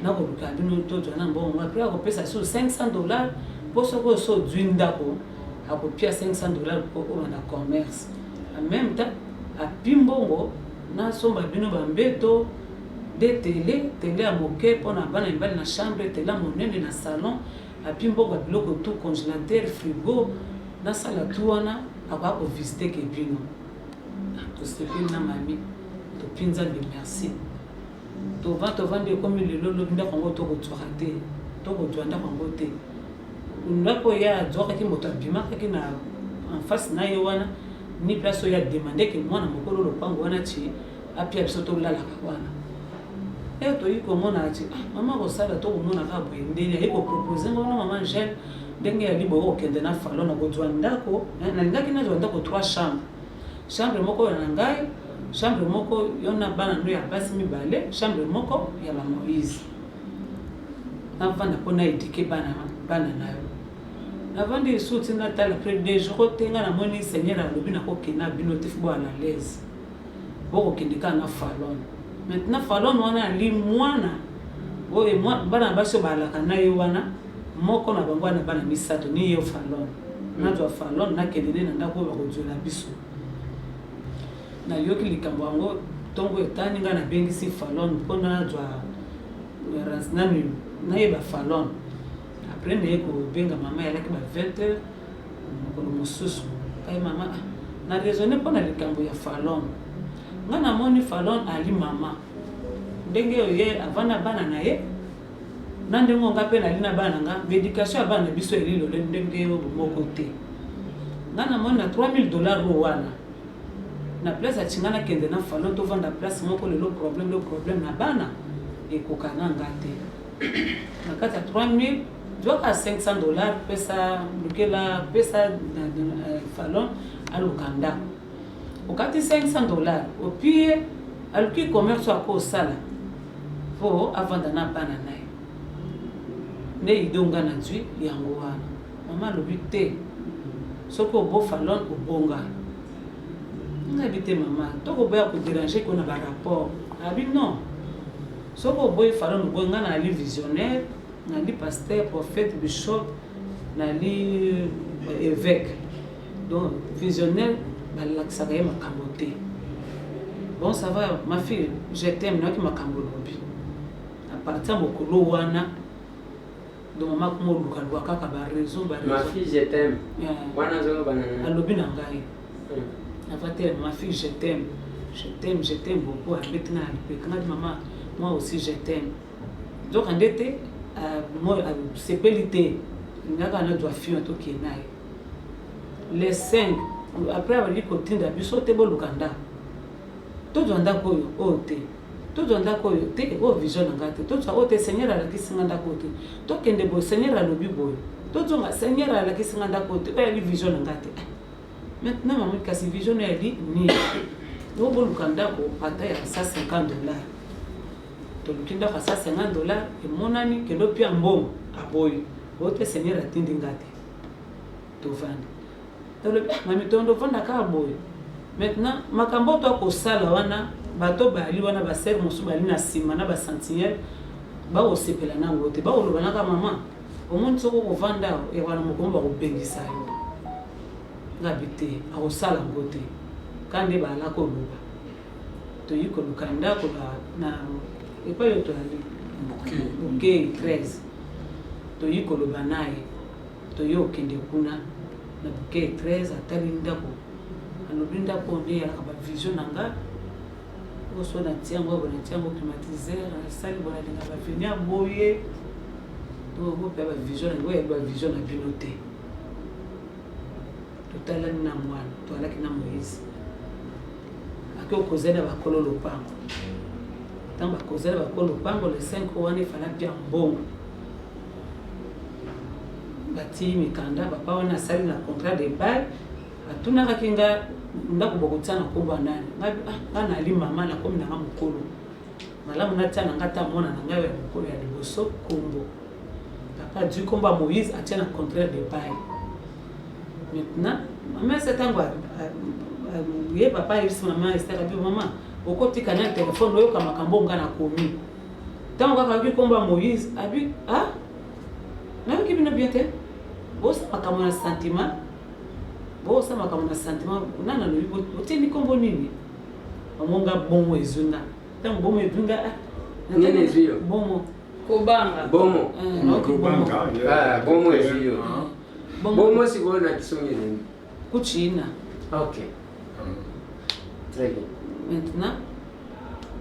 nakoluka bino tozwa na mbongo apres akopesa so $500 mpo soki oso ozwi ndako akopia $500 mpo obanda commerce en même temps api mbongo nasomba bino bambeto de télé ya moke mpona bana mibali na chambre télé monene na salon api mbongo ya biloko tu congélateur frigo nasala tu wana akoya kovisite ke bino tosepeli na mami topi nzambe merci tovandi ekomi lelo lobi ndako yango tokozwaka te tokozwa ndako yango te ndako ya azwakaki moto abimakaki na en face na ye wana ni place oyo ademandeke mwana mokolo lopango wana ti apia biso tolalaka wana e toyi komona ati mama kosala tokomonaka boye ndeni ayi kopropose ngo na mama Angèle ndenge yali boye okende na falo na kozwa ndako nalingaki nazwa ndako 3 chambre moko na ngai chambre moko yo na bana no ya basi mibale chambre moko ya ba Moïse navanda mpona edike bana nayo navandi suti natala près de jours tenga na moni seigneur alobi nakokenda bino te fo na l'aise bokokende ka na falon maintenant falon wana ali mwana oye bana baso balaka na ye wana moko na bango na bana misato ni ye falon nazwa falon nakende na ndako bakozwela biso na yoki likambo yango ntongo etani nga nabengisi falon mpona nazwa nani nayeba falon apres naye kobenga mama yalaki ba 20h mokolo mosusu kai mama na raisonne mpona likambo ya falon nga namoni falon ali mama ndenge oye avana bana na ye na ndenge nga mpe nali na bana nga médication ya bana biso elilo ndenge moko te nga namoni na $3000 wana na place atinga nakende na falon tovanda place moko lelo problème na bana ekokanga nga te na kati ya 3000 doka $500 pesa lukela pesa falon alukanda okati $500 opie aluki commerce ako sala po avanda na bana naye ne idonga na tui yango wana mama lobi te soko obo falon obonga nga bite mama toko boya ko déranger ko na ba rapport abi non soko boy falon obonga na li visionnaire na li pasteur prophète bishop na li évêque donc visionnaire balakisaka ye makambo te bon ça va ma fille je t'aime naki makambo lobi à partir mokolo wana donc maman como lukalwa kaka ba raison ma fille je t'aime wana zo banana alobi na ngai avater ma fille je t'aime beaucoup avec na avec maman moi aussi je t'aime donc andete moi sepelité ngaka na doit fille to ki nae les 5 après avoir dit kotinda biso te bo lukanda to zonda koyo o te to zonda koyo te o vision ngate to tsa o te seigneur ala kisinganda kote to kende bo seigneur alobi boyo to zonga seigneur ala kisinganda kote ba li vision ngate maintenant maman kasi vision ya li ni no bo lukanda ko pata ya $150 to lukinda ka $150 e monani kendo pia mbongo aboyo o te seigneur atindi ngate to vanda mami tondo vanda ka boyo maintenant makambo to ko sala wana bato bali wana ba ser musu bali na sima na ba sentinelle ba osepela na ngote ba olobana ka mama omuntu soko ko vanda e wana mokomba ko bengisa yo ngabite a osala ngote kande bala ko luba to yiko lukanda ko na e pa yo to ali bouquet 13 to yiko lobanaye to yo kende kuna na bouquet 13 atali ndako alobi ndako nde ya ba vision nanga oso na tiango bona tiango climatiseur sali bona linga ba venir boye to go pe ba vision ngo ya ba vision na pilote to tala na mwana to ala kina Moïse akio kozela ba kolo lopango tamba kozela ba kolo lopango le 5 wana fala bien bon bati mikanda papa wana sali na contrat de bail atuna kakinga ndako bokutana ko banani ngabi ana ali mama na komi na mukolo malamu na tana ngata mona na ngawe mukolo ya liboso kombo papa du komba Moïse atena contrat de bail maintenant maman setangwa ye papa yisi mama estaka bi mama okoti kana telefone oyo kama kambo ngana komi tango kaka komba Moïse abi na kibina bien te bosa makamona sentiment bosa makamona sentiment nana no yibo oteni kombo nini amonga bomo ezunga tango bomo ezunga nene ezuyo bomo kobanga bomo Kobanga bomo ezuyo bomo si bona kisonye nini kuchina OK très bien maintenant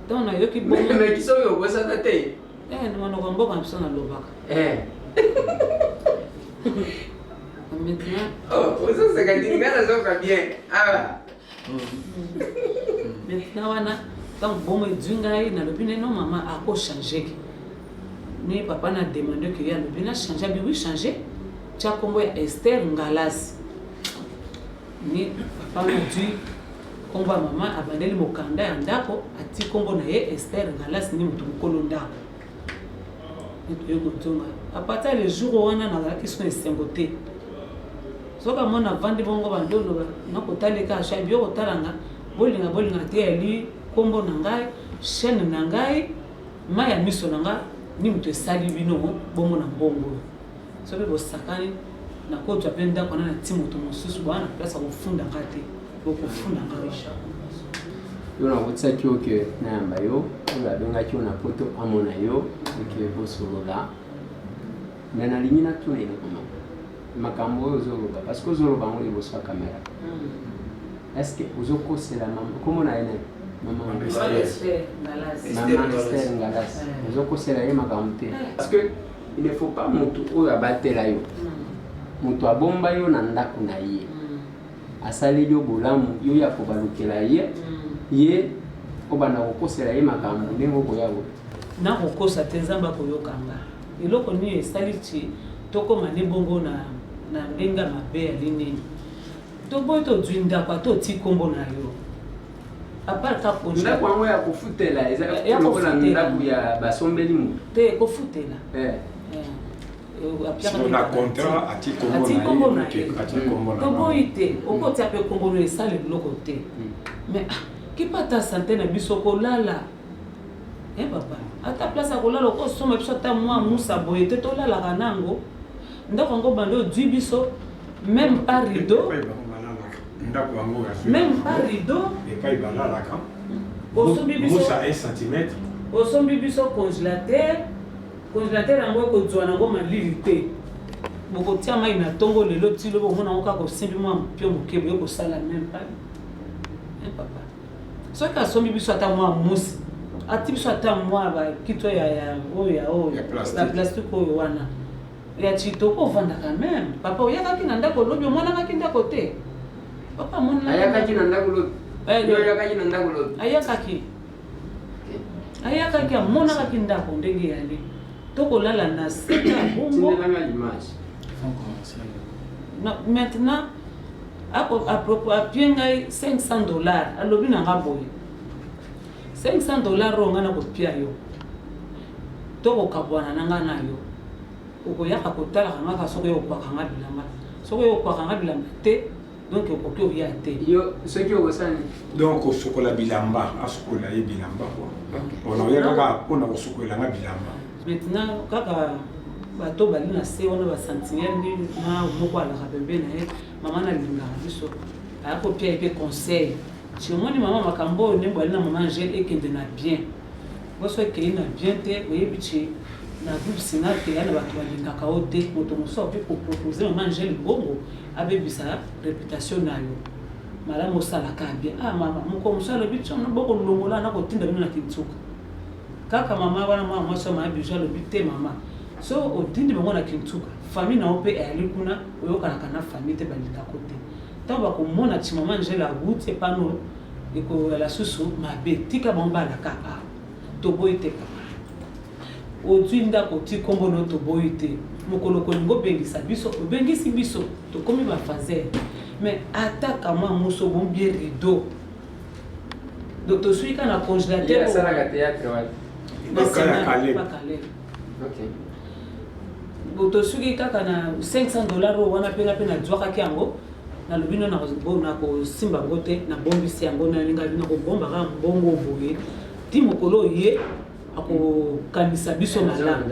donc na yoki bomo mais kisonye bosa na te ni mwana kwa mboka mpsana lobaka maintenant ça c'est quand il gagne ça bien maintenant wana donc bomo edunga na lobine non maman a ko changer ni papa na demandé que ya lobine changer bi oui changer tia kombo ya Esther Ngalas ni papa na dit kombo mama abandeli mokanda ya ndako ati kombo na ye Esther Ngalas ni mutu mukolo ndako et mutunga à partir le jour où on a la question esengote soka mona vandi bongo bandolo na kotaleka shabio kotalanga bolinga te ali kombo na ngai chaîne na ngai maya miso na ngai ni moto esali bino bongo na mbongo soki bosakani na koto ape ndako wana na ti moto mosusu bana place akofunda nga te okofunda nga richard yo nakotisaki yo ke nayamba yo oyo abengaki yo na poto amona yo eke bosolola me nalingi natuna ine koma makambo oyo ozoloba parce que ozoloba ngo liboso ya kamera est-ce que ozokosela mama komona ene mama Esther Ngalas ozokosela ye makambo te parce que il ne faut pas moto oyo abatela yo moto abomba yo na ndako na ye asali yo bolamu yo ya kobalukela ye obanda kokosela ye makambo ndenge okoya bo na kokosa te nzambe akoyokanga eloko nini esali ti tokóma ne bongo na ndenge mabe ya linini toboyi tozwi ndako toti nkombo na yo apart ka ndako yango ya kofutela ezalokola ndako ya basombeli moto te kofutela na contrat ati kombo na ye toboyi te okotia mpe nkombo no esali biloko te mais kipata sante na biso kolala papa ata place akolala okosoma biso ata mwa musa boye te tolalaka nango ndako yango bando ozwi biso même pas rideau même pas rideau epai balalaka osombi biso musa 1 cm osombi biso congélateur yango ekozwa nango malili te bokotia mai na ntongo lelo ti lobo omona yango kaka osimbi mwa mpio moke boye kosala même pas papa soki asombi biso ata mwa musi ati biso ata mwa bakito ya plastique oyo wana ya chitoko ovandaka meme papa oyakaki na ndako lobi omonakaki ndako te papa ayakaki na ndako lobi ayakaki amonakaki ndako ndenge yali tokolala na seka ya bongo maintenant apie ngai $500 alobi na nga boye $500 oyo nga na kopia yo tokokabwana na nga na yo okoyaka kotalaka ngaka soki okwaka nga bilamba soki okwaka nga bilamba te donc okoki oya te yo soki okosani donc osokola bilamba asokola ye bilamba ona oyakaka mpona kosokolela nga bilamba maintenant kaka bato bali na se wana basentinelle na moko alaka pembe na ye mama nalingaka biso ayakopia ye mpe conseil tiomoni mama makambo oyo ndembo ali na mama angele ekende na bien boso ekei na bien te oyebi ti na groupe sinal te ya na bato balingaka o te moto mosusu ape kopropose mama angele bongo abebisa réputation na yo malamu osalaka bien mama moko mosusu alobi ti bokolongola na kotinda bino na kintuka kaka mama wana mwa mwasi mama bijo alobi te mama so odindi bango na kintuka famille na yo mpe eyali kuna oyokanaka na famille te balingako te ntango bakomona ti mama angele awuti epano ekoyala susu mabe tika bango balaka toboyi te kaka ozwi ndako ti nkombo no toboyi te mokolo kolingi obengisa biso obengisi biso tokomi bafaser mais ataka mwa moso bombie rideau donc toswi ka na congélateur asalaka théâtre wapi tosuki kaka na $500 oyo wana mpenga mpe nazwakaki yango nalobi no nakosimba yango te nabombisi yango nalinga bino kobombaka mbongo boye ti mokolo ye akokanisa biso malamu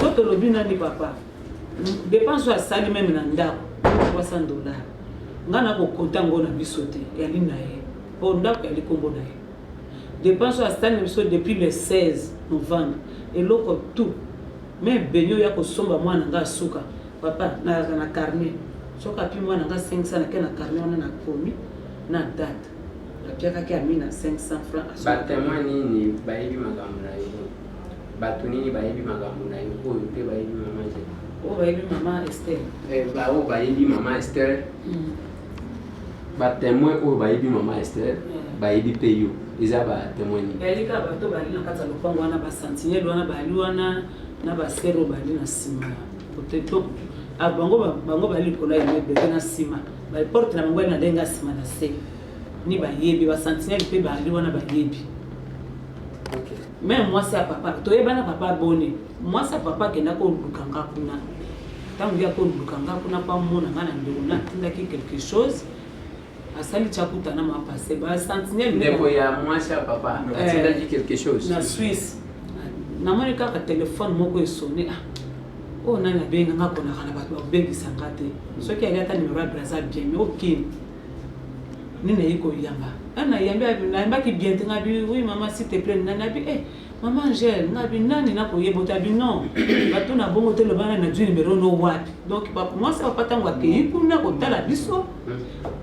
so tolobi nani papa dépense oyo asali meme na ndako $300 nga nakokonta yango na biso te yali na ye po ndako yali nkombo na ye dépense oyo asali na biso depuis le 16 novembre eloko tout me benyo ya kosomba mwana nga suka papa na carnet soka pi mwana nga 500 na ke na carnet wana na komi na date apiakaki ami na 500 francs batémoin nini bayebi makambo na yo bato nini bayebi makambo na yo oyo mpe bayebi mama oyo bayebi mama Esther oyo bayebi mama Esther batémoin oyo bayebi mama Esther bayebi mpe yo eza batémoin nini yalika bato bali na kati ya lopango wana basentinelle wana bali wana na basero bali na nsima poteto bango bali likolo ya mebebe na nsima baporte na bango ali na ndenge ya nsima na se ni bayebi basentinelle mpe bali wana bayebi même mwasi ya papa toyebana papa bone mwasi ya papa akenda kolukanga kuna ntango ya kolukanga kuna mpa mona nga na ndeko natindaki quelque chose asali chakuta na mapase basentinelle ndeko ya mwasi ya papa atindaki quelque chose na Suisse namoni kaka téléphone moko esonné oh nani abenga nga kona kana bato babengisa nga te soki ali ata numéro ya braza bien mais okini nini ayi koyamba nayambaki bien te nga bi oui maman s'il te plaît nani abi maman Angèle nga bi nani nakoyeba abi non bato na bongo te lobana na dwi numéro no wapi donc moi ça papa tango akei kuna kotala biso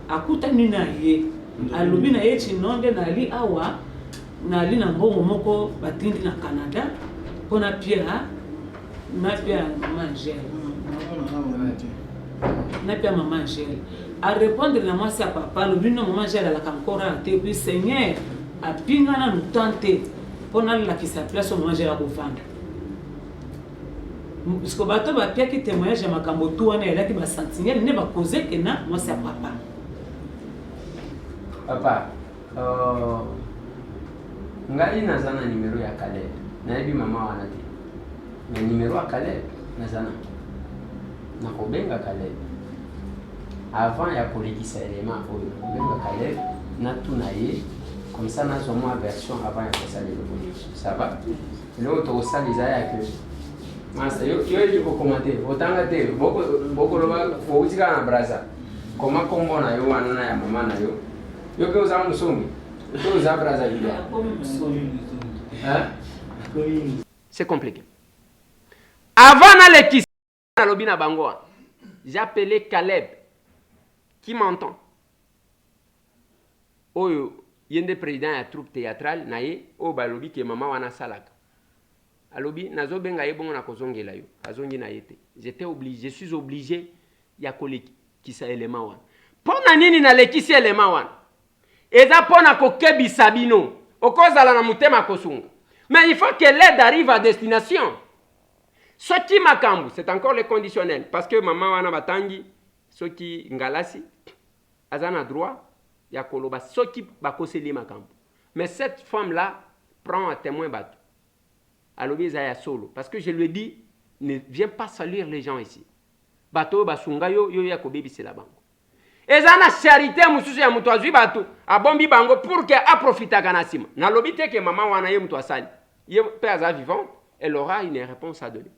akuta nini na ye alobi na ye chinonde nali awa nali na mbongo moko batindi na Canada mpona Pierre na Pierre maman Angèle na Pierre maman Angèle à répondre na moi ça papa alobi non maman Angèle alaka encore te puis Seigneur apingana nous tenter mpona lakisa place maman Angèle akovanda parce que bato bapiaki témoignage ya makambo tu wana elaki basentinelle nde bakoze ke na moi ça papa papa ngai naza na numéro ya Caleb nayebi mama wana te mais numéro ya Caleb naza na nakobenga Caleb avant ya kolekisa élément oyo nakobenga Caleb natuna ye comme ça nazwa mwa version avant ya kosala eloko ça va eloko tokosala eza ya ke masa yo ebi kokomante otanga te bokoloba bouti kaka na braza koma kombo na yo wana na ya mama na yo yo ke oza mosomi to oza braza lido c'est compliqué avant na lekisa nalobi na bango wana j'ai appelé Caleb qui m'entend oyo yende président ya troupe théâtrale na ye oyo balobi ke mama wana salaka alobi nazobenga ye bongo na kozongela yo azongi na ye te je suis obligé ya kolekisa elema wana mpona nini nalekisi elema wana eza mpona kokebisa bino okozala na motema kosunga mais il faut que l'aide arrive à destination soki makambo c'est encore le conditionnel parce que mama wana batangi soki ngalasi aza na droit ya koloba soki bakoseli makambo mais cette femme là prend à témoin bato alobi eza ya solo parce que je lui ai dit ne viens pas saluer les gens ici bato basunga yo ya kobebisela bango eza na charité mosusu ya moto azwi bato abombi bango pour que aprofitaka na nsima nalobi te ke mama wana ye moto asali ye mpe aza vivante elle aura une réponse à donner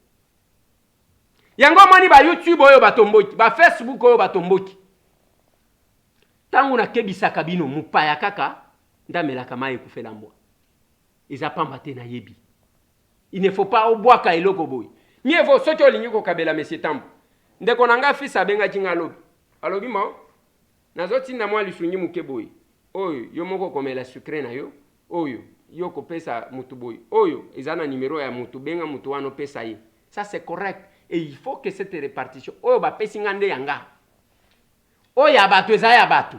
yango moni ba YouTube oyo batomboki ba Facebook oyo batomboki tangu nakebisaka bino mopaya kaka ndamelaka mai ekufela mbwa eza pamba te na yebi il ne faut pas obwaka eloko boyi mieux vaut soki olingi kokabela monsieur Tambo ndeko na nga fils abengaki nga alobi alobi mo nazotinda mwa lisungi moke boyi oyo yo moko komela sucre na yo oyo yo kopesa mutu boyi oyo eza na numéro ya mutu benga mutu wana opesa ye ça c'est correct et il faut que cette répartition oyo bapesi nga nde yanga oyo ya bato eza ya bato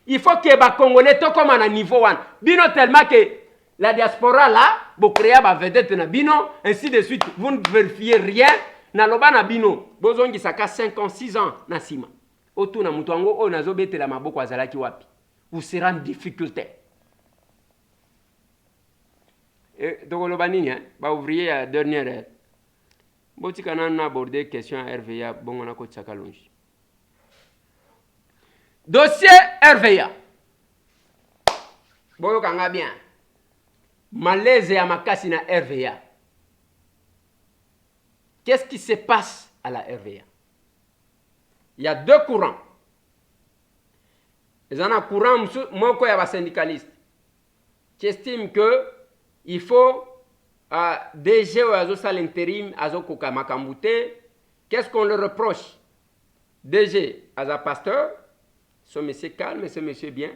il faut que bakongolais tokoma na niveau wana bino tellement que la diaspora là bo créer ba vedette na bino ainsi de suite vous ne vérifiez rien na loba na bino bozongi saka 5 ans 6 ans na sima otu na mutu wango oyo nazobetela maboko azalaki wapi vous serez en difficulté donc loba nini ba ouvrier à dernière heure botika na aborder question RVA bongo na ko tsaka longi dossier RVA boyo kanga bien malaise ya makasi na RVA. Qu'est-ce qui se passe à la RVA? Il y a deux courants. Il y a un courant moko syndicaliste qui estime que il faut DG ou à l'intérim à Makambouté. Qu'est-ce qu'on le reproche? DG à un pasteur, ce monsieur calme, ce monsieur bien.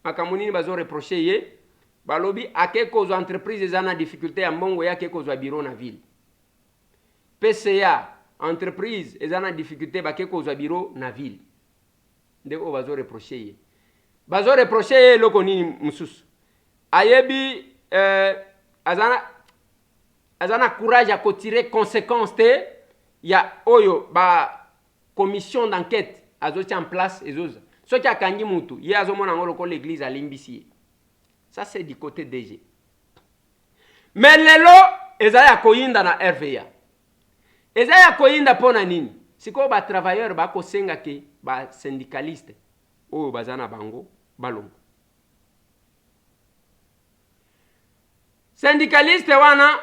Makamouni bazo reproché balobi a quelques entreprises en difficulté à Mbongo ya quelques bureaux na ville. PCA entreprise en difficulté ba quelques bureaux na ville. Ndeko bazo reproché bazo reproché loko nini mususu. Ayebi azana courage à tirer conséquences te ya oyo ba commission d'enquête azotia en place ezoza. Ce qui a kangi mutu, il y a l'église à l'Imbisi. Ça, c'est du côté DG. Mais lelo, ezaya koyinda na RVA. Ezaya koyinda pona nini? Siko ba travailleur ba ko senga ke ba syndicaliste o bazana bango balongo. Syndicaliste wana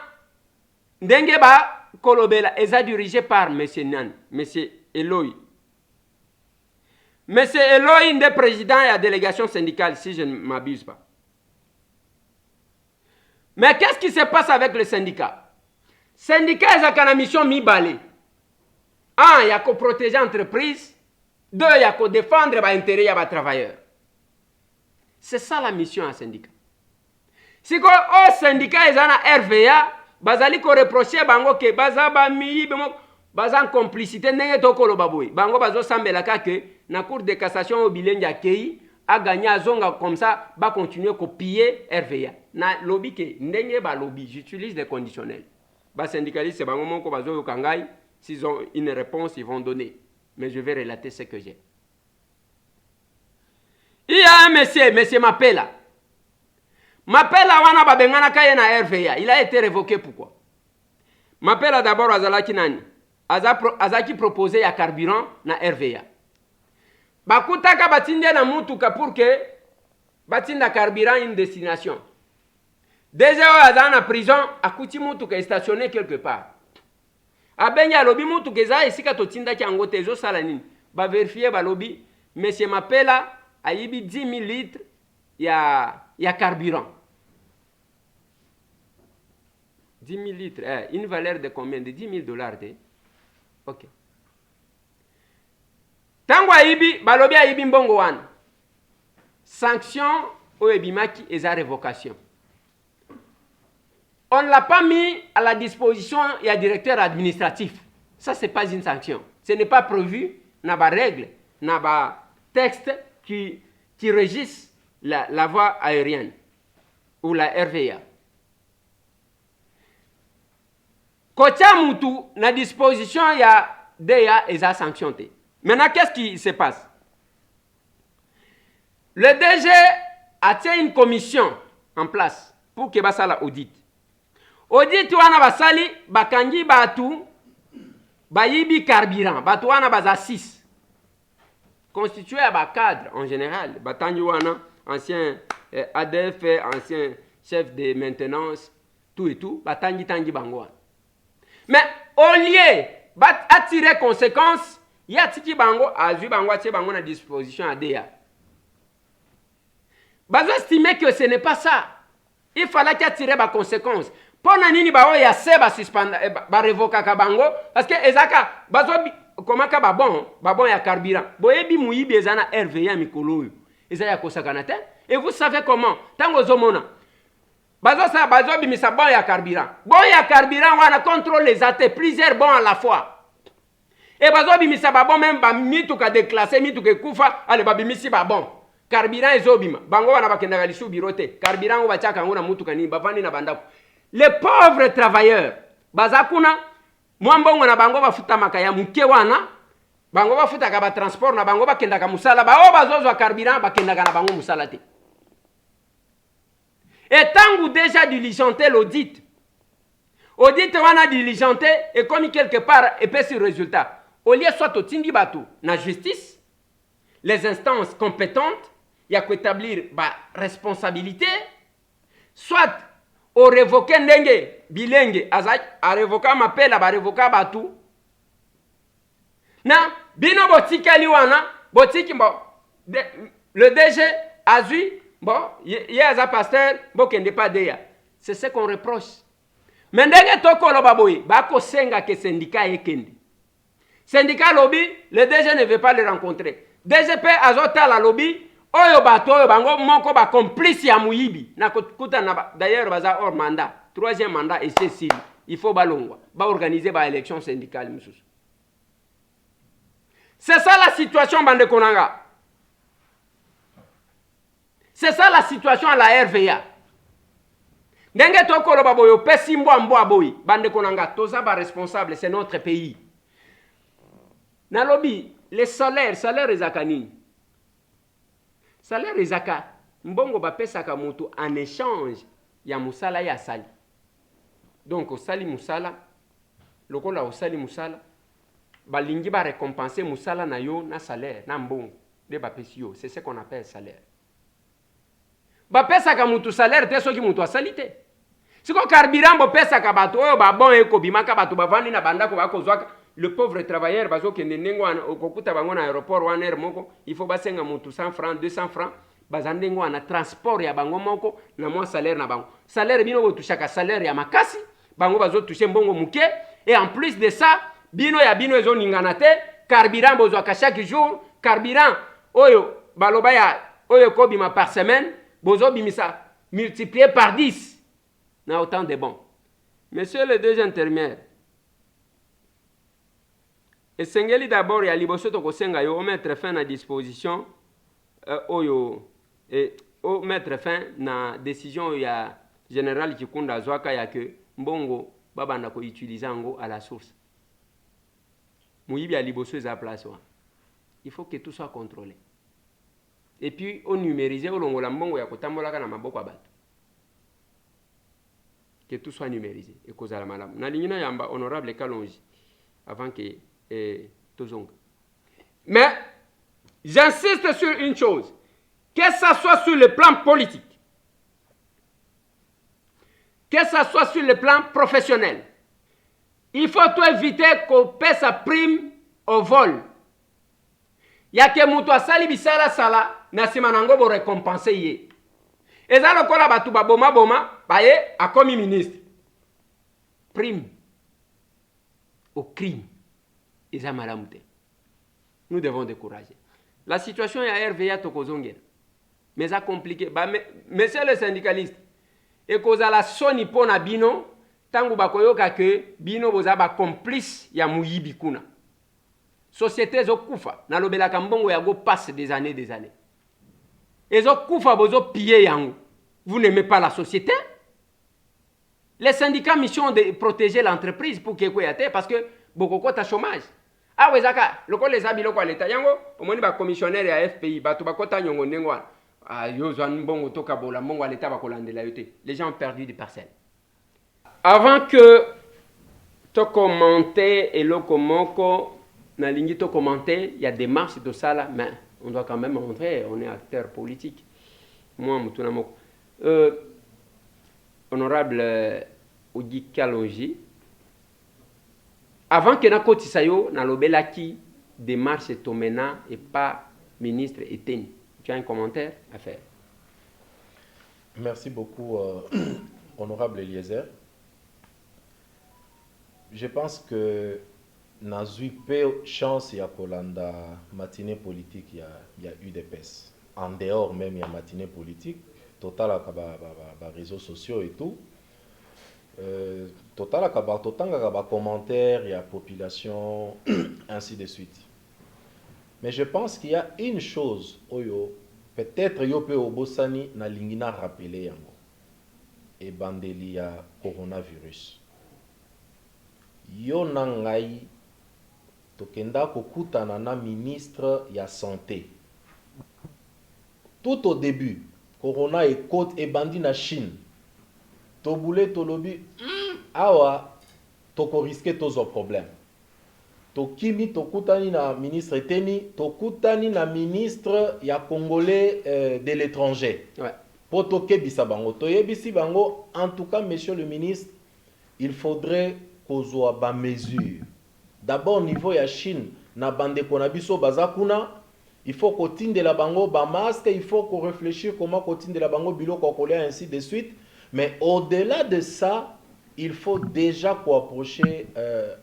ndenge ba kolobela eza dirigé par monsieur Nan, monsieur Eloy. Monsieur Eloy est président de la délégation syndicale, si je ne m'abuse pas. Mais qu'est-ce qui se passe avec le syndicat? Syndicat est une mission mi-balé. Un, il y a qu'à protéger l'entreprise. Deux, il y a qu'à défendre l'intérêt des travailleurs. C'est ça la mission du syndicat. Si le syndicat est en RVA, bazali ko reprocher bango ke baza ba mi baza en complicité ndenge to ko loba boy. Bango bazo sambela ka ke na cour de cassation au bilengi akei a gagné azonga comme ça ba continuer ko piller RVA. Na lobby ke ndenge ba lobby, j'utilise des conditionnels. Ba syndicaliste bango moko bazo yo kangai, s'ils ont une réponse ils vont donner. Mais je vais relater ce que j'ai. Il y a un monsieur Mapela. Mapela wana babengana kaye na RVA. Il a été révoqué pourquoi? Mapela d'abord azalaki nani? Azaki proposé ya carburant na RVA. Bakutaka batinde na mutuka pour que batinda carburant une destination. Déjà azana na prison akuti mutuka stationné quelque part. Abenya lobi mutuka eza esika totinda ki angote ezo sala nini? Ba vérifier ba lobi monsieur Mapela ayibi 10 000 litres ya carburant. 10 000 litres, une valeur de combien? De 10 000 $. Ok. Tango ayibi, balobi ayibi mbongo wana. Sanction au ebimaki et sa révocation. On ne l'a pas mis à la disposition du directeur administratif. Ça, ce n'est pas une sanction. Ce n'est pas prévu dans la règle, dans le texte qui régisse la voie aérienne ou la RVA. Kotia Moutou, na disposition, il y a DEA et sa sanctionné. Maintenant, qu'est-ce qui se passe? Le DG a tient une commission en place pour que ça la audite. Audit wana basali bakangi batu bayibi carburant, batu wana baza 6. Constitué à ba cadre en général, batangi wana ancien ADF, ancien chef de maintenance, tout et tout, batangi tangi bango. Mais au lieu d'attirer conséquence, il y a tiki bango azu bango atie bango na disposition à DEA. Bazo estimer que ce n'est pas ça. Il fallait qu'il attire ba conséquence. Pona nini ba oya se ba suspendre ba revoka ka bango parce que ezaka bazo komaka ba bon ya carburant. Boyebi muyibi ezana RVA mikolo. Ezaya kosakana te. Et vous savez comment? Tango zomona. Bazo bimisa bon ya carburant. Bon ya carburant wana contrôle les athées, plusieurs bons à la fois. Et bazo bimisa ba bon même ba mituka déclassé mituka kufa ale ba bimisi ba bon. Carburant ezobima. Bango wana bakenda lisu birote. Carburant ngo bachaka ngona mutuka ni bavandi na bandako. Les pauvres travailleurs bazakuna mwambongo na bango bafuta makaya muke wana bango bafuta ka ba transport na bango bakenda ka musala ba o bazozo carburant bakenda na bango musala te. Et tant que déjà diligenté l'audit wana diligenté et comme quelque part et peut sur résultat au lieu soit au tindi batu na justice les instances compétentes il y a qu'établir ba responsabilité soit au révoquer ndenge bilenge a révoquer Mapela ba révoquer batu na bino botikali wana botiki mbo le DG azui bon il y a un pasteur bokende pas DEA c'est ce qu'on reproche mais ndenge toko loba boy ba ko senga ke syndicat ekende syndicat lobby le DG ne veut pas le rencontrer DGP azota la lobby oyo bato oyo bango moko ba complice ya muyibi na kuta na d'ailleurs baza hors mandat troisième mandat et c'est il faut balongwa ba organiser ba élection syndicale mususu. C'est ça la situation bande konanga. C'est ça la situation à la RVA. Ndenge toko loba boyo pesi mbwa boy bande konanga toza ba responsable c'est notre pays. Na lobby les salaires ezaka nini? Salaire ezaka mbongo bapesaka mutu en échange ya musala ya sali. Donc osali musala lokola osali musala balingi ba récompenser musala na yo na salaire na mbongo de bapesi yo, c'est ce qu'on appelle salaire. Bapesaka mutu salaire te soki mutu asali te. Siko carburant bo pesa ka bato oyo ba bon eko bimaka bato bavandi na banda ko bakozwaka le pauvre travailleur bazo kende nengo okokuta bango na aéroport wana moko il faut basenga mutu 100 francs 200 francs bazande ngo na transport ya bango moko na mwa salaire na bango salaire bino bo tushaka salaire ya makasi bango bazo toucher mbongo muke et en plus de ça bino ya bino ezo ningana te carburant bozwa ka chaque jour carburant oyo baloba ya oyo ko bima par semaine bozo bimisa multiplié par 10 na autant de bons. Monsieur le deux intermédiaires, esengeli d'abord ya liboso to kosenga yo mettre fin na disposition oyo o mettre fin na décision ya général Kikunda Zwaka ya que mbongo babanda ko utiliser ngo à la source. Muyibi ya liboso za place wa. Il faut que tout soit contrôlé. Et puis on numériser olongola mbongo ya kotambola kana maboko bato. Que tout soit numérisé et cause à la malam. Nalingina yamba honorable Kalonji avant que Tozonga. Mais j'insiste sur une chose, que ça soit sur le plan politique, que ça soit sur le plan professionnel, il faut tout éviter qu'on paie sa prime au vol. Yake mutu asali bisala sala na simanango bo récompenser ye. Eza lokola batu baboma boma baye akomi ministre. Prime au crime. Eza malamute. Nous devons décourager. La situation ya RVA tokozongela. Mais ça compliqué. Monsieur le syndicaliste, et causa la soni pona bino tangu bakoyoka que bino boza ba complice ya muyibi kuna. Société zo kufa na lobela kambongo ya go passe des années. Et zo kufa bozo piller yango. Vous n'aimez pas la société? Les syndicats mission de protéger l'entreprise pour que koyate parce que beaucoup de chômage. Ah ouais zaka, loko les habilo kwa leta yango, omoni ba commissionnaire ya FPI batu bakota nyongo ndengwa. Ah yo zwan mbongo toka bola mbongo wa leta bakolandela yote. Les gens ont perdu des parcelles. Avant que to commenter et lokomoko na lingi to commenter, il y a des marches de ça là, mais on doit quand même montrer, on est acteur politique. Moi mutuna moko. Honorable Ogi Kalonji, avant que na kotisa yo na lobelaki démarche Tomena et pas ministre Eteni. Tu as un commentaire à faire? Merci beaucoup, honorable Eliezer. Je pense que n'a eu peu chance ya kolanda matinée politique il y a eu des pèses. En dehors même il y a matinée politique. Total à réseaux sociaux et tout. Total à commentaires, il y a population, ainsi de suite. Mais je pense qu'il y a une chose, peut-être yo pe obosani na lingina rappeler yango. Et bandeli ya coronavirus. Yo nangai tokenda kokutana na ministre ya santé. Tout au début, Corona et côte et bandi na Chine. Toboulé tolobi, awa, toko risque tozo problème. Tokimi tokutani na ministre Eteni, tokutani na ministre ya Congolais de l'étranger. Ouais. Potoke bisabango. Toyebisi bango, en tout cas, monsieur le ministre, il faudrait qu'on soit bas mesure. D'abord, au niveau ya Chine, na bande konabiso bazakuna, il faut qu'on tinde de la bango ba masque, il faut qu'on réfléchisse comment qu'on tinde de la bango bilo congolais ainsi de suite. Mais au-delà de ça, il faut déjà qu'on approche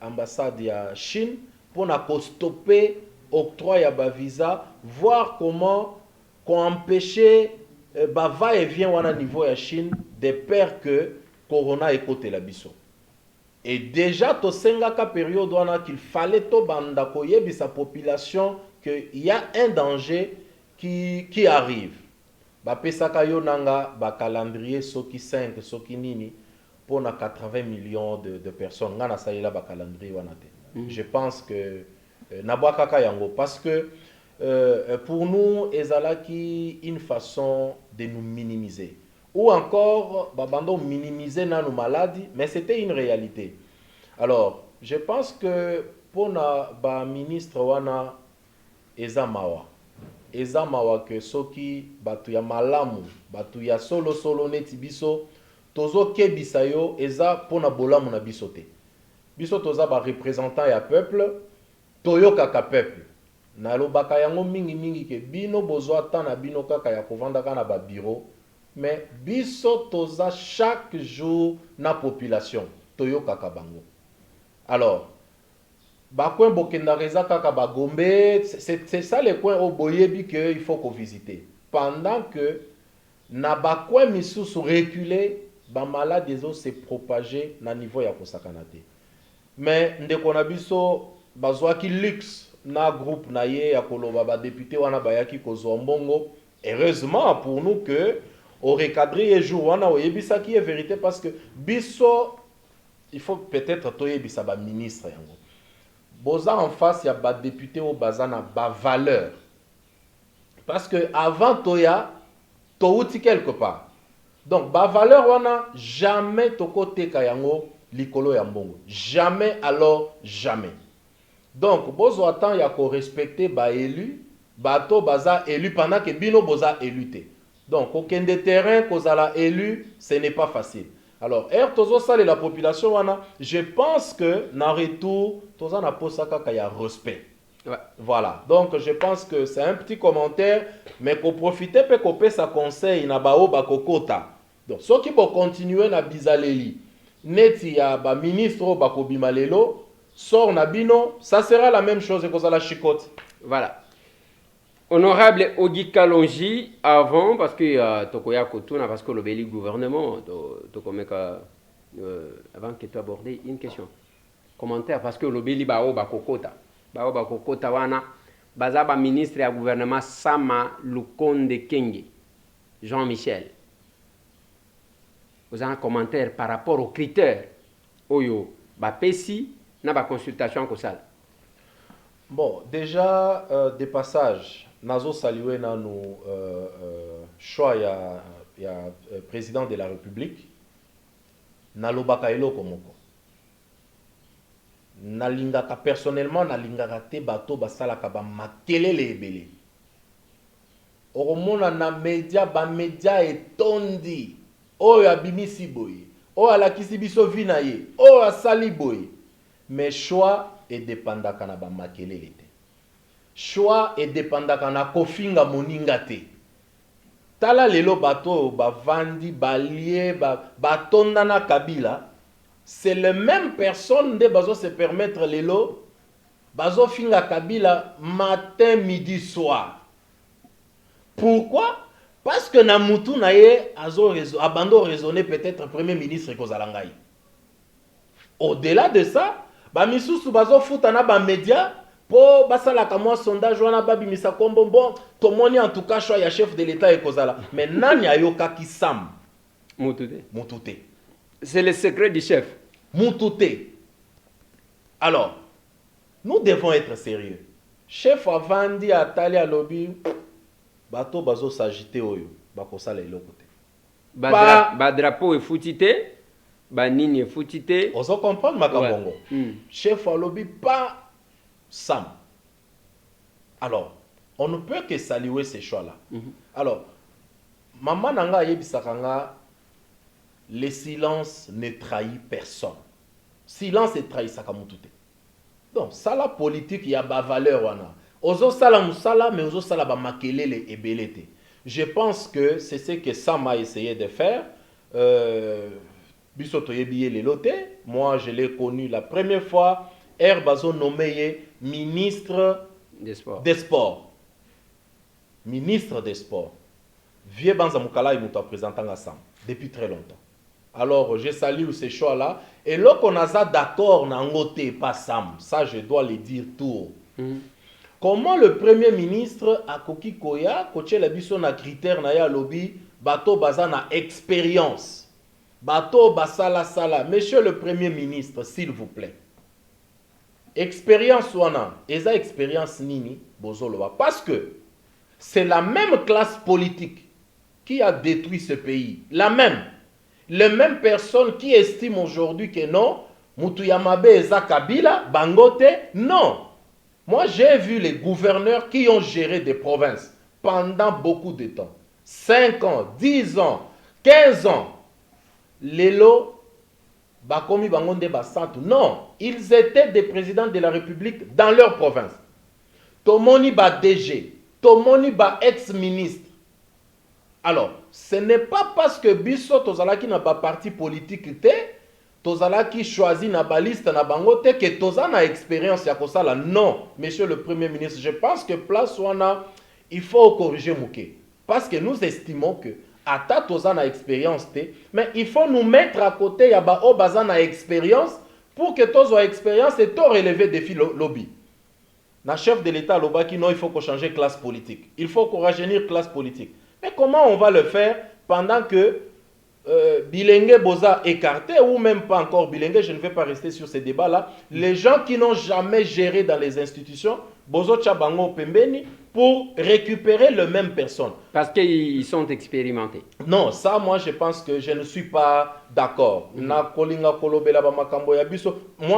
l'ambassade de Chine pour stopper l'octroi de ba visa, voir comment qu'on empêcher va et vient au niveau de Chine de peur que Corona est côté la biso. Et déjà, to sengaka période qu'il fallait to banda koyebi sa population qu'il y a un danger qui arrive. Ba pesaka yo nanga ba calendrier soki 5 soki nini pour na 80 millions de personnes ngana saïla ba calendrier wana te. Je pense que nabwakaka yango parce que pour nous ezalaki une façon de nous minimiser. Ou encore, babando minimiser nos maladies, mais c'était une réalité. Alors, je pense que pour na ministre wana ezamawa que soki batu ya malamu, batu ya solo neti biso, tozo kebisa yo eza pona bolamu na biso te. Biso toza ba représentant ya peuple, toyokaka peuple. Nalobaka yango mingi ke bino bozwa ata na bino kaka ya kovandaka na ba bureau, mais biso toza chaque jour na population, toyokaka bango. Alors, bakwen bokenda reza kaka bagombe, c'est ça les coins au boyebi que il faut qu'on visiter. Pendant que na bakwen misusu reculer, ba malade des os se propager na niveau ya kosakanate. Mais ndeko na biso bazwa ki luxe na groupe na ye ya koloba ba député wana bayaki kozwa mbongo. Heureusement pour nous que au recadrer jour wana oyebisa qui est vérité parce que biso il faut peut-être toyebisa ba ministre yango. Boza en face ya ba député au bazana ba valeur. Parce que avant toya touti quelque part. Donc ba valeur wana jamais tokote kayango likolo ya mbongo. Jamais alors jamais. Donc bozo attend ya ko respecter ba élu, bato baza élu pendant que bino boza élu te. Donc aucun des terrains kozala élu, ce n'est pas facile. Alors, tozo sale la population wana, je pense que na retour toza na posaka kaya respect. Ouais. Voilà. Donc je pense que c'est un petit commentaire, mais qu'on profite pe qu'on sa conseil na bao bakokota. Donc ceux qui vont continuer na bizaleli, neti ya ba ministre bako bimalelo, sort na bino, ça sera la même chose que la chicote. Voilà. Honorable Ogi Kalonji, avant, parce que Tokoya Kotuna, parce que le bel gouvernement, avant que tu abordes une question, commentaire, parce que le bel Bao Bakokota, Wana, Bazaba ministre et gouvernement Sama Lukonde Kenge, Jean-Michel. Vous avez un commentaire par rapport aux critères, Oyo, Bapesi, na ba consultation comme ça. Bon, déjà, des passages. Nazo salué na nous choix ya président de la République. Nalobaka elo komoko. Nalingaka personnellement nalingaka te bato basalaka ba makelele ebele. Oromona na média ba média etondi. Oyo abimisi boye. Oyo alakisi biso vina ye. Oyo asali boye. Mais choix et dépendaka na ba makelele te. Choix et dépendaka na kofinga moninga te. Tala lelo bato bavandi balie batonda na Kabila, c'est les mêmes personnes de bazo se permettre lelo bazo finga Kabila matin midi soir. Pourquoi? Parce que na mutu na ye abando raisonner peut-être premier ministre kozalangai. Au-delà de ça, ba misusu bazo futa na ba média po basala kamwa sondage wana babi misa kombo bon tomoni en tout cas choix ya chef de l'état et kozala mais nani ayoka ki sam mutute c'est le secret du chef mutute. Alors nous devons être sérieux. Chef avandi atali a lobby bato bazo s'agiter oyo bakosala eloko te ba drapeau efutite ba nini efutite ozo comprendre makabongo. Chef a lobby pas Sam. Alors, on ne peut que saluer ces choix-là. Alors, maman nanga yebisakanga, le silence ne trahit personne. Silence est trahi sakamutute. Donc, ça la politique y a ba valeur wana. Ozo sala musala mais ozo sala ba makelele ebelete. Je pense que c'est ce que Sam a essayé de faire. Bisoto yebiye le lote. Moi, je l'ai connu la première fois. Bazo nommé ministre des Sports. Ministre des Sports. Vieux Banza Moukala, il nous présentant ensemble depuis très longtemps. Alors, je salue ces choix-là. Et là, qu'on a ça d'accord, n'angoté pas Sam. Ça, je dois le dire tout. Comment le Premier ministre a Koki Koya, coaché la biso na critère na ya lobby, bato baza na expérience. Bato basala sala. Monsieur le Premier ministre, s'il vous plaît. Expérience wana, eza expérience nini bozoloba parce que c'est la même classe politique qui a détruit ce pays. La même. Les mêmes personnes qui estiment aujourd'hui que non, Mutu Yamabe eza Kabila, Bangote, non. Moi j'ai vu les gouverneurs qui ont géré des provinces pendant beaucoup de temps. 5 ans, 10 ans, 15 ans. lelo bakomi bangonde basantu. Non, ils étaient des présidents de la République dans leur province. Tomoni ba DG, tomoni ba ex-ministre. Alors, ce n'est pas parce que biso tozalaki na ba parti politique te, tozalaki choisi na ba liste na bango te que tozana expérience ya kosala. Non, monsieur le Premier ministre, je pense que place wana il faut corriger Mouké. Parce que nous estimons que ata tozana expérience te, mais il faut nous mettre à côté ya ba o bazana expérience pour que tozo expérience et to relever défi lobby. Na chef de l'État lobaki non, il faut qu'on change classe politique. Il faut qu'on rajeunir classe politique. Mais comment on va le faire pendant que Bilengue Boza écarté ou même pas encore Bilengue, je ne vais pas rester sur ces débats-là. Les gens qui n'ont jamais géré dans les institutions, Bozo Tchabango Pembeni, pour récupérer les mêmes personnes. Parce qu'ils sont expérimentés. Non, ça, moi, je pense que je ne suis pas d'accord. Moi,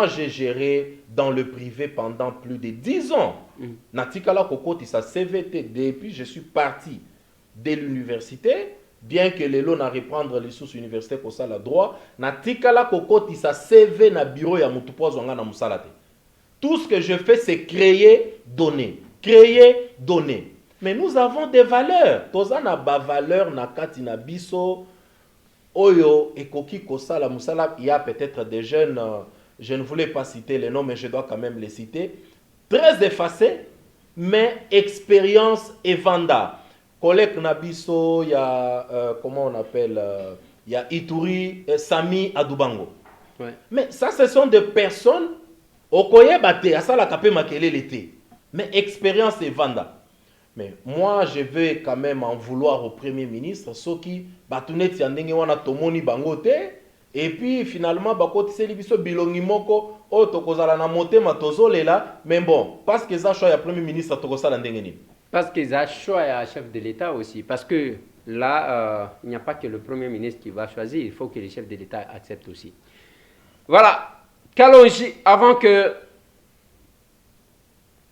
j'ai géré dans le privé pendant plus de 10 ans. Natikala Kokoti, ça CVT, depuis je suis parti de l'université, bien que les lots n'a reprendre les sources universitaires pour ça la droit, Natikala Kokoti, ça CV na bureau ya mutupo zonga na musalate. Tout ce que je fais, c'est créer, donner. Créer, donner. Mais nous avons des valeurs. Tozana ba valeur na kati na biso oyo ekoki kosala musala. Il y a peut-être des jeunes, je ne voulais pas citer les noms, mais je dois quand même les citer. Très effacés, mais expérience et vanda. Collègue Nabiso, il y a, comment on appelle, il y a Ituri, Sami Adubango. Ouais. Mais ça, ce sont des personnes, Okoye Bate, Asala Kape Makele l'été. Mais expérience et vanda. Mais moi, je vais quand même en vouloir au Premier ministre, ceux qui, Batounet Yandenge wana tomoni bangote, et puis finalement, Bakoti Selibiso Bilongi Moko, O Tokozala na mote matozolela, mais bon, parce que ça, choix, il y a Premier ministre, Tokosala Ndengeni. Parce qu'ils ont choisi un chef de l'État aussi. Parce que là, il n'y a pas que le Premier ministre qui va choisir, il faut que les chefs de l'État acceptent aussi. Voilà. Kalonji, avant que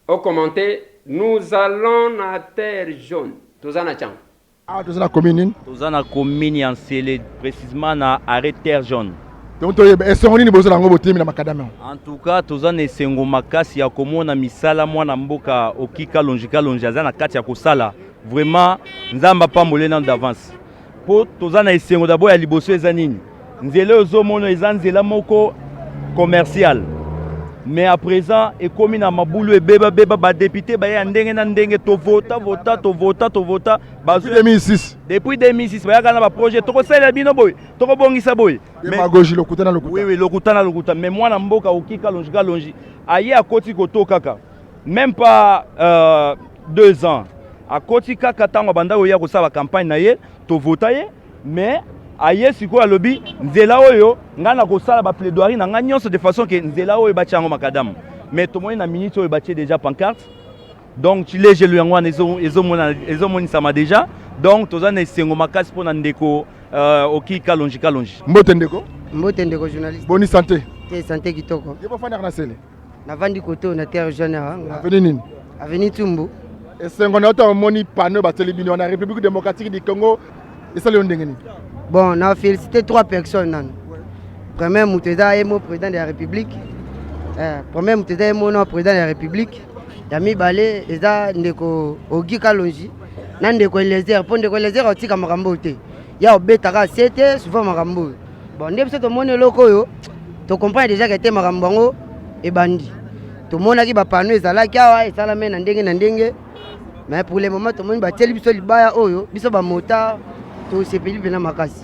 au commentaire, nous allons à terre jaune. Tozana Tchang. Ah, Tozana commune. Tozana commune en scellé, précisément à arrêt terre jaune. En tout cas, tozana esengo makasi ya komona misala mwana mboka okika lonjika lonjaza na kati ya kosala. Vraiment, nzamba pambole na d'avance. Po tozana esengo d'abord ya liboso ezanini. Nzele ozomono ezanzela moko commercial. Mais à présent, et comme na mabulu et beba ba député ba ya ndenge na ndenge to vota. Depuis 2006. Depuis 2006, ba ya kana ba projet to ko sala bino boy, to ko bongisa boy. Démagogie lokuta na lokuta. Oui, lokuta na lokuta. Mais moi na mboka okika lonjika lonji. Aye à koti koto kaka. Même pas 2 ans. À koti kaka tango banda oya ko sala campagne na ye, to vota ye, mais aye siko ya lobby nzela oyo ngana ko sala ba plaidoirie na nganyonso de façon que nzela oyo ba tiango makadam. Mais to moyi na minute oyo ba tie déjà pancarte. Donc tu les jelu yango ezo moni sama déjà. Donc tozana esengo makasi pona ndeko okika lonji kalonji. Mbote ndeko journaliste. Boni santé. Santé kitoko. Yebo fana na sele. Na vandi koto na terre jaune ha. Avenue nini? Avenue Tumbu. Esengo na to moni panneau ba telebino na République démocratique du Congo. Esale ndengeni. Bon, on a félicité 3 personnes. Premier Mouteda est mon président de la République. Premier Mouteda est mon président de la République. Yami Balé, Eza Ndeko Ogi Kalonji. Nandeko Elezer, Pondeko Elezer, Otika Marambote. Ya Obetara, c'était souvent Marambo. Bon, dès que tout le monde est loco, tu comprends déjà que c'était Marambango et Bandi. Tout le monde a dit que panneau est là, et ça la mène Ndenge. Mais pour le moment, tout le monde va télé biso libaya oyo, biso ba motard. C'est pena makasi.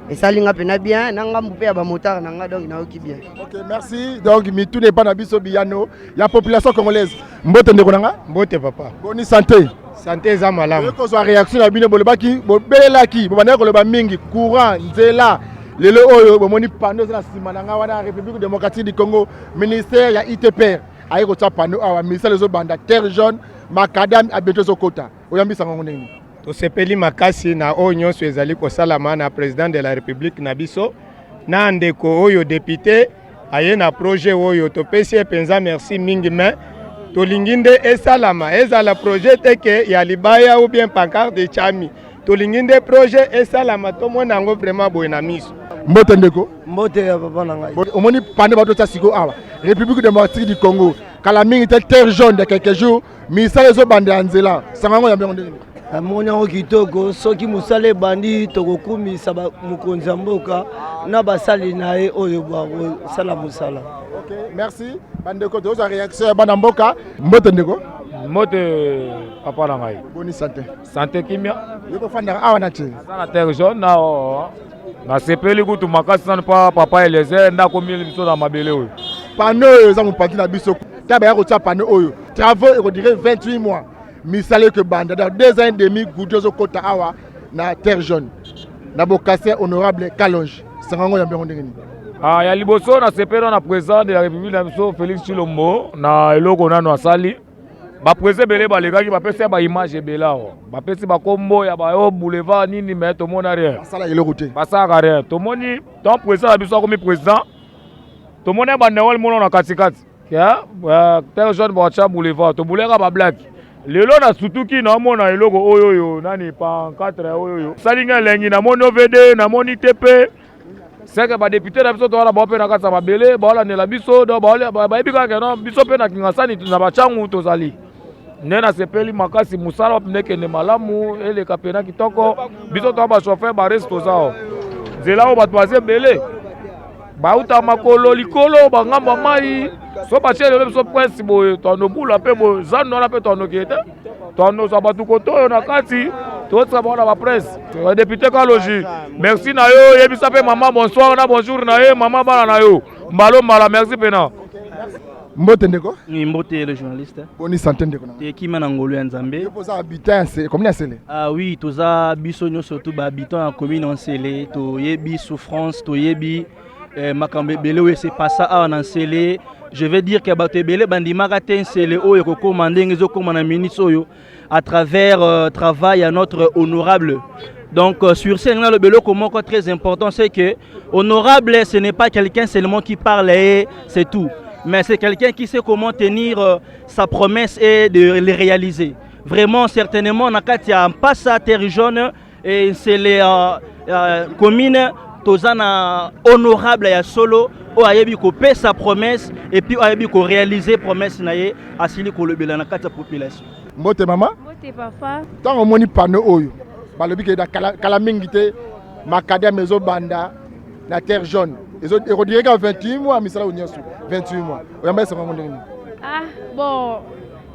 Et ça linga pena bien, nanga mupé ba motard nanga donc na oki bien. OK, merci. Donc mi tout n'est pas na biso biano, ya population congolaise. Mbote ndeko nanga? Mbote papa. Boni santé. Santé za malamu. Ko so réaction na bino bolobaki, bobelaki, bobana ko loba mingi courant nzela. Lelo oyo bomoni panneau na sima nanga wana République démocratique du Congo, ministère ya ITPR. Ayi ko tsa panneau awa ministère les banda terre jaune, makadam abeto sokota. Oyambisa ngongo nini? Tosepeli makasi na oyo nyonso ezali kosalama na président de la République na biso na ndeko oyo député aye na projet oyo topesi penza merci mingi mais tolingi nde esalama ezala projet teke ya libaya ou bien pancarte de chami tolingi nde projet esalama tomona yango vraiment boye na miso. Mbote ndeko. Mbote ya papa na ngai. Omoni pande bato ta siko awa. République démocratique du Congo. Kala mingi te terre jaune de quelques jours, misala zo bande anzela. Sangango ya mbongo ndenge. Amoni ngo kitoko soki musale bandi tokokumi saba mukonzi mboka na basali nae oyo ba sala musala. OK, merci. Bandeko to za réaction ya bana mboka. Mbote ndeko. Mbote papa na ngai. Boni santé. Santé kimia. Yoko fanda awa na chi. Na terre jaune na sepeli kutu makasi sana pa papa eleze nda komile biso na mabele oyo. Pano oyo za mupaki na biso. Taba ya kotia pano oyo. Travaux et dirait 28 mois. Misale que bande dans 2 ans et demi goudiozo kota awa na terre jaune. Na bokase honorable Kalonji. Sangango ya mbongo ndenge ni. Ah ya liboso na sepeli na président de la République na biso Félix Tshilombo na eloko nano asali. Ba président belé ba lekaki ba pesa ba image ebela o. Ba pesa ba kombo ya ba yo boulevard nini mais to mona rien. Sala eloko te. Ba sa rien. To moni ton président biso comme président. To mona ba newal mono na katikati. Ya terre jaune ba cha boulevard to boulera ba black. Lelo na sutuki na mona eloko oyoyo nani pa 4 oyoyo. Salinga lengi na moni OVD na moni TP. C'est que ba député na biso to wala ba pe na kasa ba belé ba wala ne la biso do ba wala ba ebika ke no biso pe na kingasani na ba changu to zali. Nena sepeli makasi musala pneke ne malamu ele kapena kitoko biso to ba chauffeur ba resto zao. Zela o ba toise belé. Ba uta makolo likolo ba ngamba mai so ba chele le biso prince boy to no bula pe bo zano na pe to no kete. To no za ba tukoto na kati to tra ba ba presse. Député Kalonji. Merci na yo yebisa pe maman bonsoir na bonjour na ye maman bana na yo. Mbalo mala merci pena. Mbote ndeko? Mbote le journaliste. Boni santé ndeko na. Te kima na ngolo ya Nzambe. Vous habitant c'est combien à Sele? Ah oui, toza biso nyo surtout ba habitant en commune en Sele, to yebi souffrance, to yebi makambe belé we c'est pas ça en Sele. Je vais dire que bato belé bandima katen Sele oyo ko commander ngezo komana ministre oyo à travers travail à notre honorable. Donc sur ce le belé comment très important c'est que honorable ce n'est pas quelqu'un seulement qui parle et c'est tout. Mais c'est quelqu'un qui sait comment tenir sa promesse et de les réaliser. Vraiment, certainement, on a pas sa terre jaune et c'est les communes tozana honorable ya solo o ayebi ko paie sa promesse et puis ayebi ko réaliser promesse naie asili ko lobela na kata population. Mbote mama? Mbote papa. Tant on moni panneau oyo. Balobi ke da kala mingite makada mezo banda la terre jaune. Et on dirait qu'en 28 mois, Misala ou 28 mois. Ah, bon,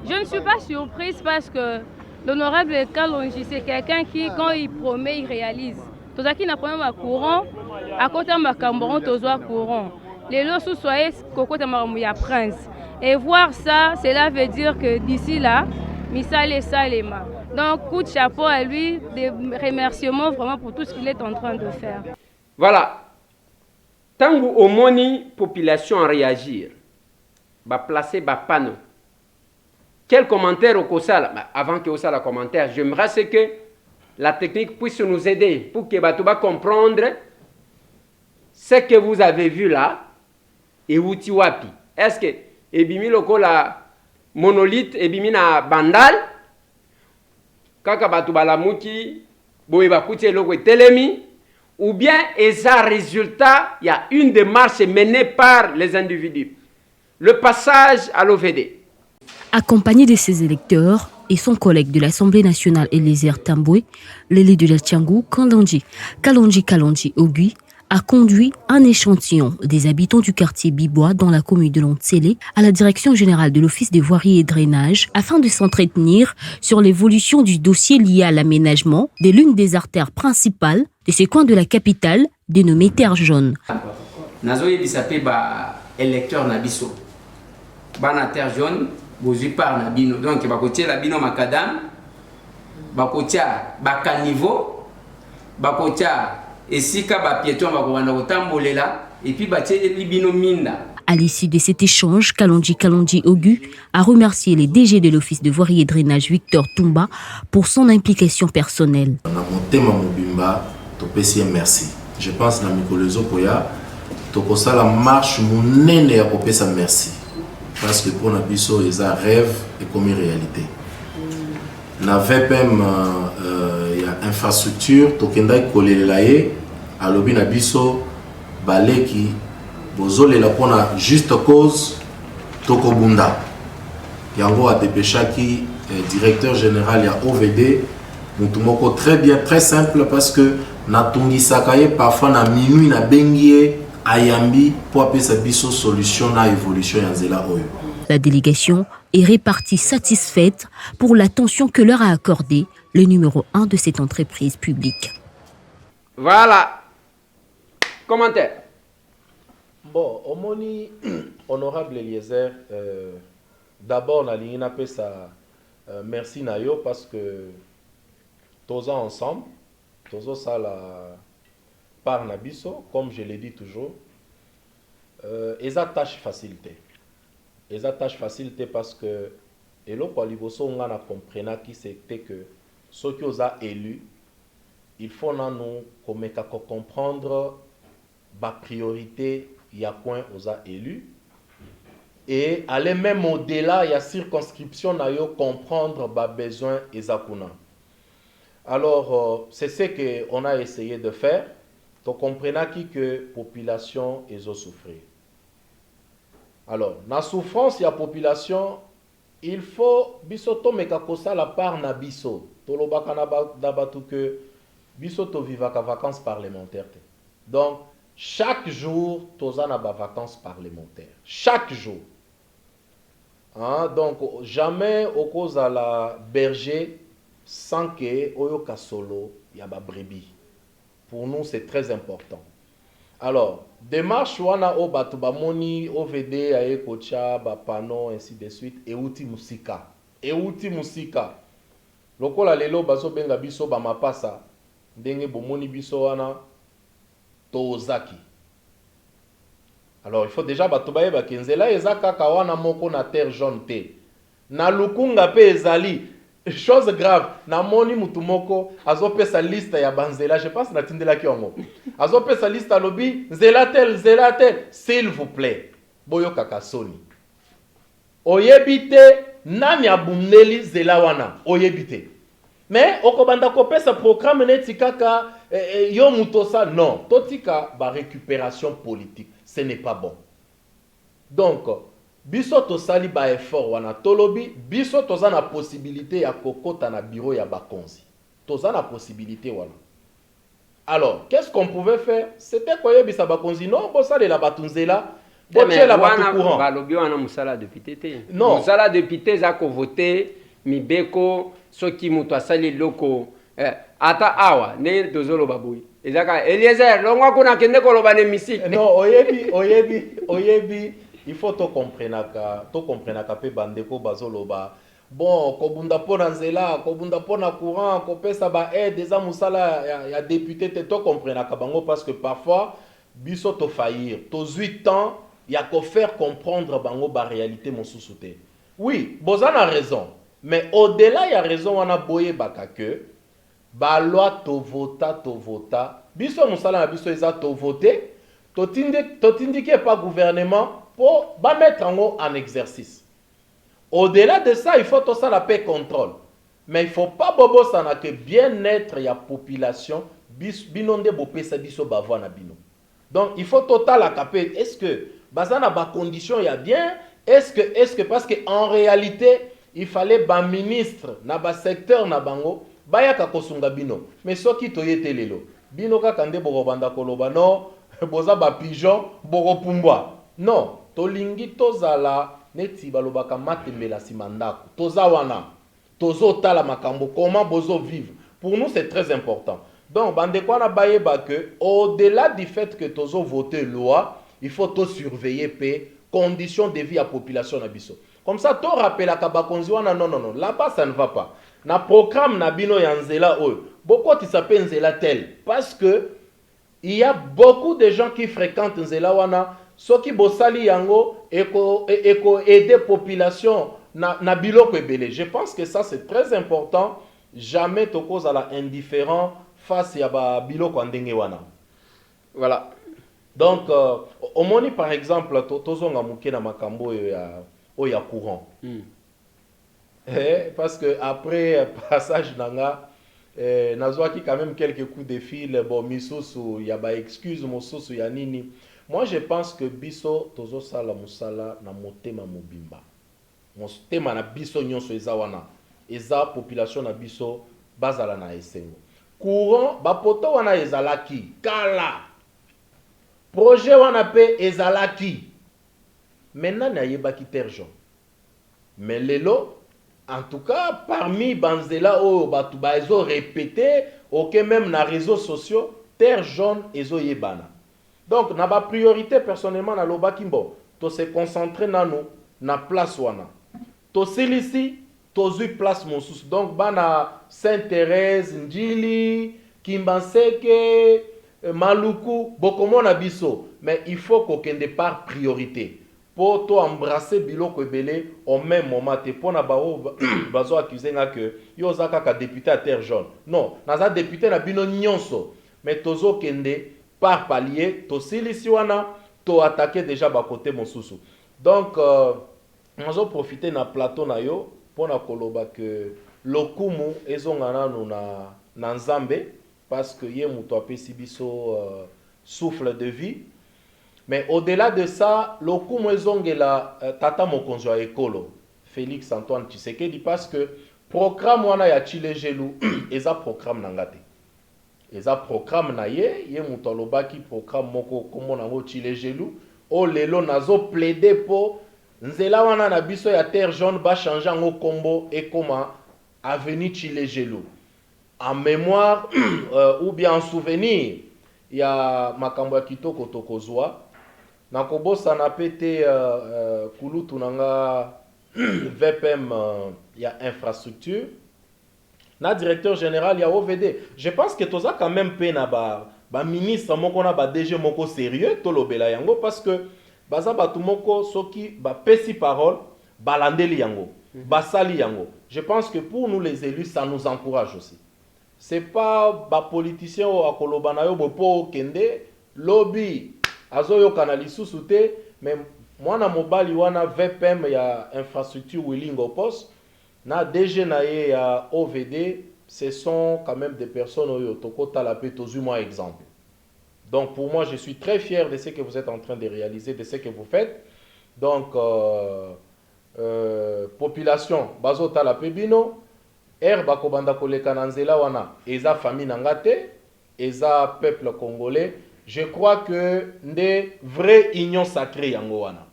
je ne suis pas surprise parce que l'honorable Kalonji, c'est quelqu'un qui, quand il promet, il réalise. Tout ça qui n'a pas même courant, à côté de ma camboron, tout ça courant. Les lots sous soyez, coco de ma prince. Et voir ça, cela veut dire que d'ici là, Misala et Salema. Donc, coup de chapeau à lui, des remerciements vraiment pour tout ce qu'il est en train de faire. Voilà. Tant que au moni population réagir, va placer ba panneau. Quel commentaire au Kosala? Avant que Kosala commentaire, j'aimerais que la technique puisse nous aider pour que Batouba comprendre ce que vous avez vu là et Utiwapi. Est-ce que ebimi loko la monolithe ebimi na bandal kaka Batouba la muki boyeba kuti loko telemi? Ou bien est un résultat, il y a une démarche menée par les individus. Le passage à l'OVD. Accompagné de ses électeurs et son collègue de l'Assemblée nationale Eliezer Tamboué, l'élé de la Tchangou, Kalonji Ogui, a conduit un échantillon des habitants du quartier Bibois dans la commune de Lontsele à la direction générale de l'Office des voiries et drainage afin de s'entretenir sur l'évolution du dossier lié à l'aménagement de l'une des artères principales de ce coin de la capitale dénommée Terre Jaune. Nazoye bisape ba électeur na biso. Bana Terre Jaune, bozu par na bino. Donc bakotia la bino makadam, bakotia ba caniveau, bakotia et si ka piéton va kovanda kotambolela et puis batie libino minda. À l'issue de cet échange, Kalonji Ogu a remercié les DG de l'Office de voirie et drainage Victor Tumba pour son implication personnelle. Na motema mobimba to pesi merci. Je pense na mikolezo poya to kosala marche monene ya kopesa merci parce que pour na biso eza rêve et comme réalité. Na VPM ya infrastructure to kenda kolelela ye alobi na biso baleki bozolela pona juste cause tokobunda yango adepeshaki directeur général ya OVD mutu moko très bien, très simple, parce que natungisaka ye parfois na minuit na bengi ye ayambi po apesa biso solution na évolution ya nzela oyo. La délégation est répartie satisfaite pour l'attention que leur a accordée le numéro 1 de cette entreprise publique. Voilà. Commentaire. Bon, Omoni, honorable Eliezer, d'abord, on a merci Nayo parce que tous ensemble, tous ça la par Nabiso, comme je l'ai dit toujours, ils attachent facilité. Ils attachent facilité parce que et là, pour Liboso, on a compris qui c'était que ceux qui ont élus, il faut nous comprendre la priorité, il y a quoi aux élus. Et aller même au-delà, il y a circonscription, il y a comprendre les besoins et les alors, c'est ce qu'on a essayé de faire. Tu comprends que la population est souffrir. Alors, dans la souffrance, il y a population, il faut bisoto mekakosa la part na biso. Tolobaka na batu que bisoto vivaka vacances parlementaires. Donc, chaque jour, toza na ba vacances parlementaires. Chaque jour. Hein? Donc, jamais au cause à la berger sans que oyo kasolo ya ba brebis. Pour nous, c'est très important. Alors, démarche wana o batu ba moni OVD aye kocha ba pano ainsi de suite et outi musika. Et outi musika. Lokola lelo bazo benga biso ba mapasa ndenge bomoni biso wana tozaki. Alors, il faut déjà batu ba yeba kenzela ezaka ka wana moko na terre jaune te. Na lukunga pe ezali. Chose grave, na moni mutumoko azopesa liste ya banzela, je pense na tindela kiongo. Azopesa liste à lobby, zelatel, s'il vous plaît. Boyo kakasoni. Oyebite nani abuneli zelawana, oyebite. Mais okobanda kopesa programme neti kaka yo mutosa non, totika ba récupération politique, ce n'est pas bon. Donc biso tosali ba effort wana tolobi biso toza na possibilité ya kokota na bureau ya bakonzi toza na possibilité wana. Alors qu'est-ce qu'on pouvait faire? C'était quoi yebisa bakonzi non bosale la batunzela boche la batu courant balobi wana musala député te non musala député za ko voter mibeko soki mutu asali loko ata awa ne dozolo baboui ezaka Eliezer longwa kuna kende ko loba ne misik non oyebi il faut to comprendre pe bandeko bazoloba bon kobunda pona nzela kobunda pona courant kopesa ba aide eza musala ya député te to comprendre ka bango parce que parfois biso to faillir to 8 ans ya ko faire comprendre bango ba réalité mosusu te. Oui bozana raison mais au-delà ya raison wana boye baka que ba loi to vota biso musala na biso eza to voter to tindike pas gouvernement pour mettre en exercice. Au-delà de ça, il faut tout ça la paix contrôle. Mais il ne faut pas bobo sana que bien-être ya population binonde bopé sa biso bavo na bino. Donc il faut total la capé. Est-ce que bazana ba condition ya bien? Est-ce que parce que en réalité il fallait ba ministre na ba secteur na bango baya ka kosunga bino. Mais soki toyete lelo bino ka kande boko banda koloba no boza ba pigeon boko pumbwa. Non, tolingi tozala neti balobaka matembela simandako. Toza wana, tozo tala makambo, comment bozo vivre. Pour nous, c'est très important. Donc, bandeko na bayeba que au-delà du fait que tozo voter loi, il faut to surveiller pe conditions de vie à population na biso. Comme ça, to rappelle à kabakonzi wana non, là-bas ça ne va pas. Na programme na bino ya nzela oyo, beaucoup qui s'appelle nzela tel parce que il y a beaucoup de gens qui fréquentent nzela wana. Ce qui bosali yango eko aider population na biloko ebele. Je pense que ça c'est très important. Jamais to cause à la indifférent face à ba biloko ndenge wana. Voilà. Donc omoni par exemple tozonga muke na makambo ya courant. Parce que après passage nanga nazwaki quand même quelques coups de fil, bon, misusu, y a ba excuse, mosusu, ya nini. Moi, je pense que biso, tozo sala musala, na motema mobimba. Motema na biso nyonso eza wana. Eza population na biso, bazala na esengo. Courant, bapoto wana ezalaki, kala. Projet wana pe ezalaki. Maintenant, na yebaki terre. Mais lelo, en tout cas, parmi Banzela, oh, Batouba, ils ont répété, ok, même dans les réseaux sociaux, terre jaune, ils ont yebana. Donc, na ba priorité, personnellement, na loba kimbo, to se concentrer na nous, na place wana. To silisi, to zui place monsous. Donc, bana Sainte-Thérèse, Ndjili, Kimbanseke, Maluku, bokomo na biso. Mais il faut qu'on ait par priorité. Pour toi embrasser biloko ebele au même moment te pona bao bazo accuser nga que yo zaka ka député à terre jaune. Non, naza député na bino nyonso. Mais tozo kende par palier to silisi wana to attaquer déjà ba côté mosusu. Donc nazo profiter na plateau na yo pona koloba que lokumu ezonga nanu na nzambe parce que ye muto apesi biso souffle de vie. Mais au-delà de ça, le coup la tata mokonzo a ekolo Félix Antoine Tshisekedi parce que programme wana ya Chile Gelou eza programme nangate. Eza programme na ye mutaloba ki programme moko komo nango Chile Gelou o lelo nazo plaider po nzela wana na biso ya terre jaune ba changer ngo kombo et comment avenue Chile Gelou. En mémoire ou bien en souvenir ya makambo ya kitoko tokozwa. Nakobosa na pete kulutu nanga VPM ya infrastructure na directeur général ya OVD. Je pense que toza quand même pe na ba ministre moko na ba DG moko sérieux to lobela yango parce que baza batu moko soki ba pesi parole balandeli yango basali yango. Je pense que pour nous les élus ça nous encourage aussi. C'est pas ba politicien o akoloba na yo bopo kende lobby azoyo kanali susute mais mwana mobali wana VPM ya infrastructure Willingo Post na DG na ye ya OVD ce sont quand même des personnes oyo tokota la pe tozu moi exemple. Donc pour moi je suis très fier de ce que vous êtes en train de réaliser, de ce que vous faites. Donc population bazota la pe bino erba kobanda koleka na nzela wana eza famille nangate eza peuple congolais. Je crois que des vraies union sacrée yango wana.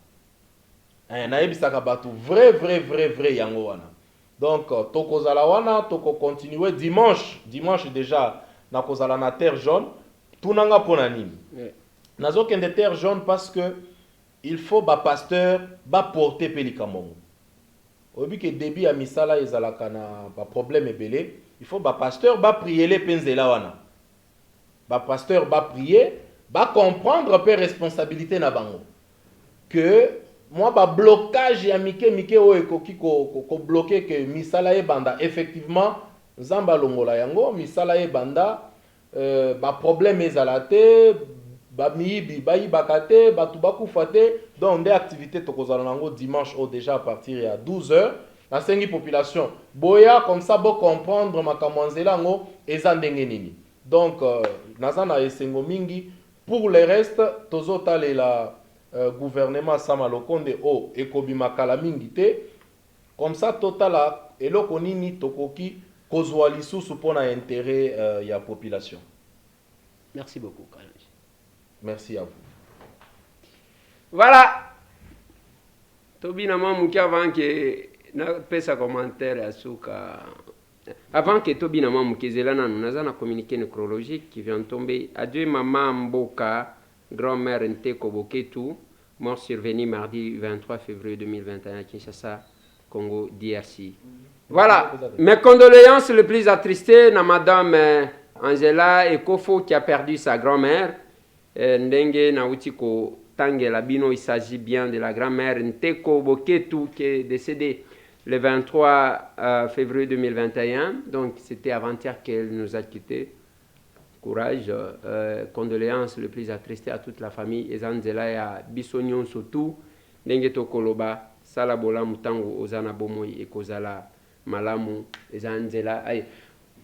Naebisaka batu vrai yango wana. Donc tokozala wana toko continuer dimanche déjà nakozala na terre jaune tunanga pona nini. Nazo kende terre jaune parce que il faut ba pasteur ba porter pelikamongo. Obi que début à misala ezalaka na ba problème ebele, il faut ba pasteur ba prier les penzela wana. Ba pasteur ba prier, ba comprendre peu responsabilité na bango. Que moi ba blocage ya mike o ekoki ko bloquer que misala e banda effectivement nzamba longola yango misala e banda ba problème ezalate ba miyibi ba yibakate ba tubakufa te donc des activités tokozala nango dimanche au déjà à partir ya 12h la sengi population boya comme ça bo comprendre makamwanzela ngo eza ndenge nini. Donc nazana esengo mingi pour le reste tozota la gouvernement Samalokonde o ekobi makala mingi te comme ça totala eloko nini tokoki kozwa lisusu pona intérêt ya population. Merci beaucoup Kalonji. Merci à vous. Voilà. Tobina mamuki avant que na pesa commentaire asuka. Avant que Tobina mamuki zelana nous avons un communiqué nécrologique qui vient tomber. Adieu maman Mboka, grand-mère Nteko Boketu, mort survenu mardi 23 février 2021 à Kinshasa, Congo DRC. Voilà. Mes condoléances les plus attristées à madame Angela Ekofo qui a perdu sa grand-mère. Ndenge Nautiko Tangela Bino, il s'agit bien de la grand-mère Nteko Boketu qui est décédée le 23 février 2021. Donc c'était avant-hier qu'elle nous a quittés. Courage, condoléances les plus attristées à toute la famille. Ezanzela ya Bisonyon surtout. Ndenge Tokoloba, Salabola Mutango, Ozana Bomoy et Kozala Malamu, Ezanzela.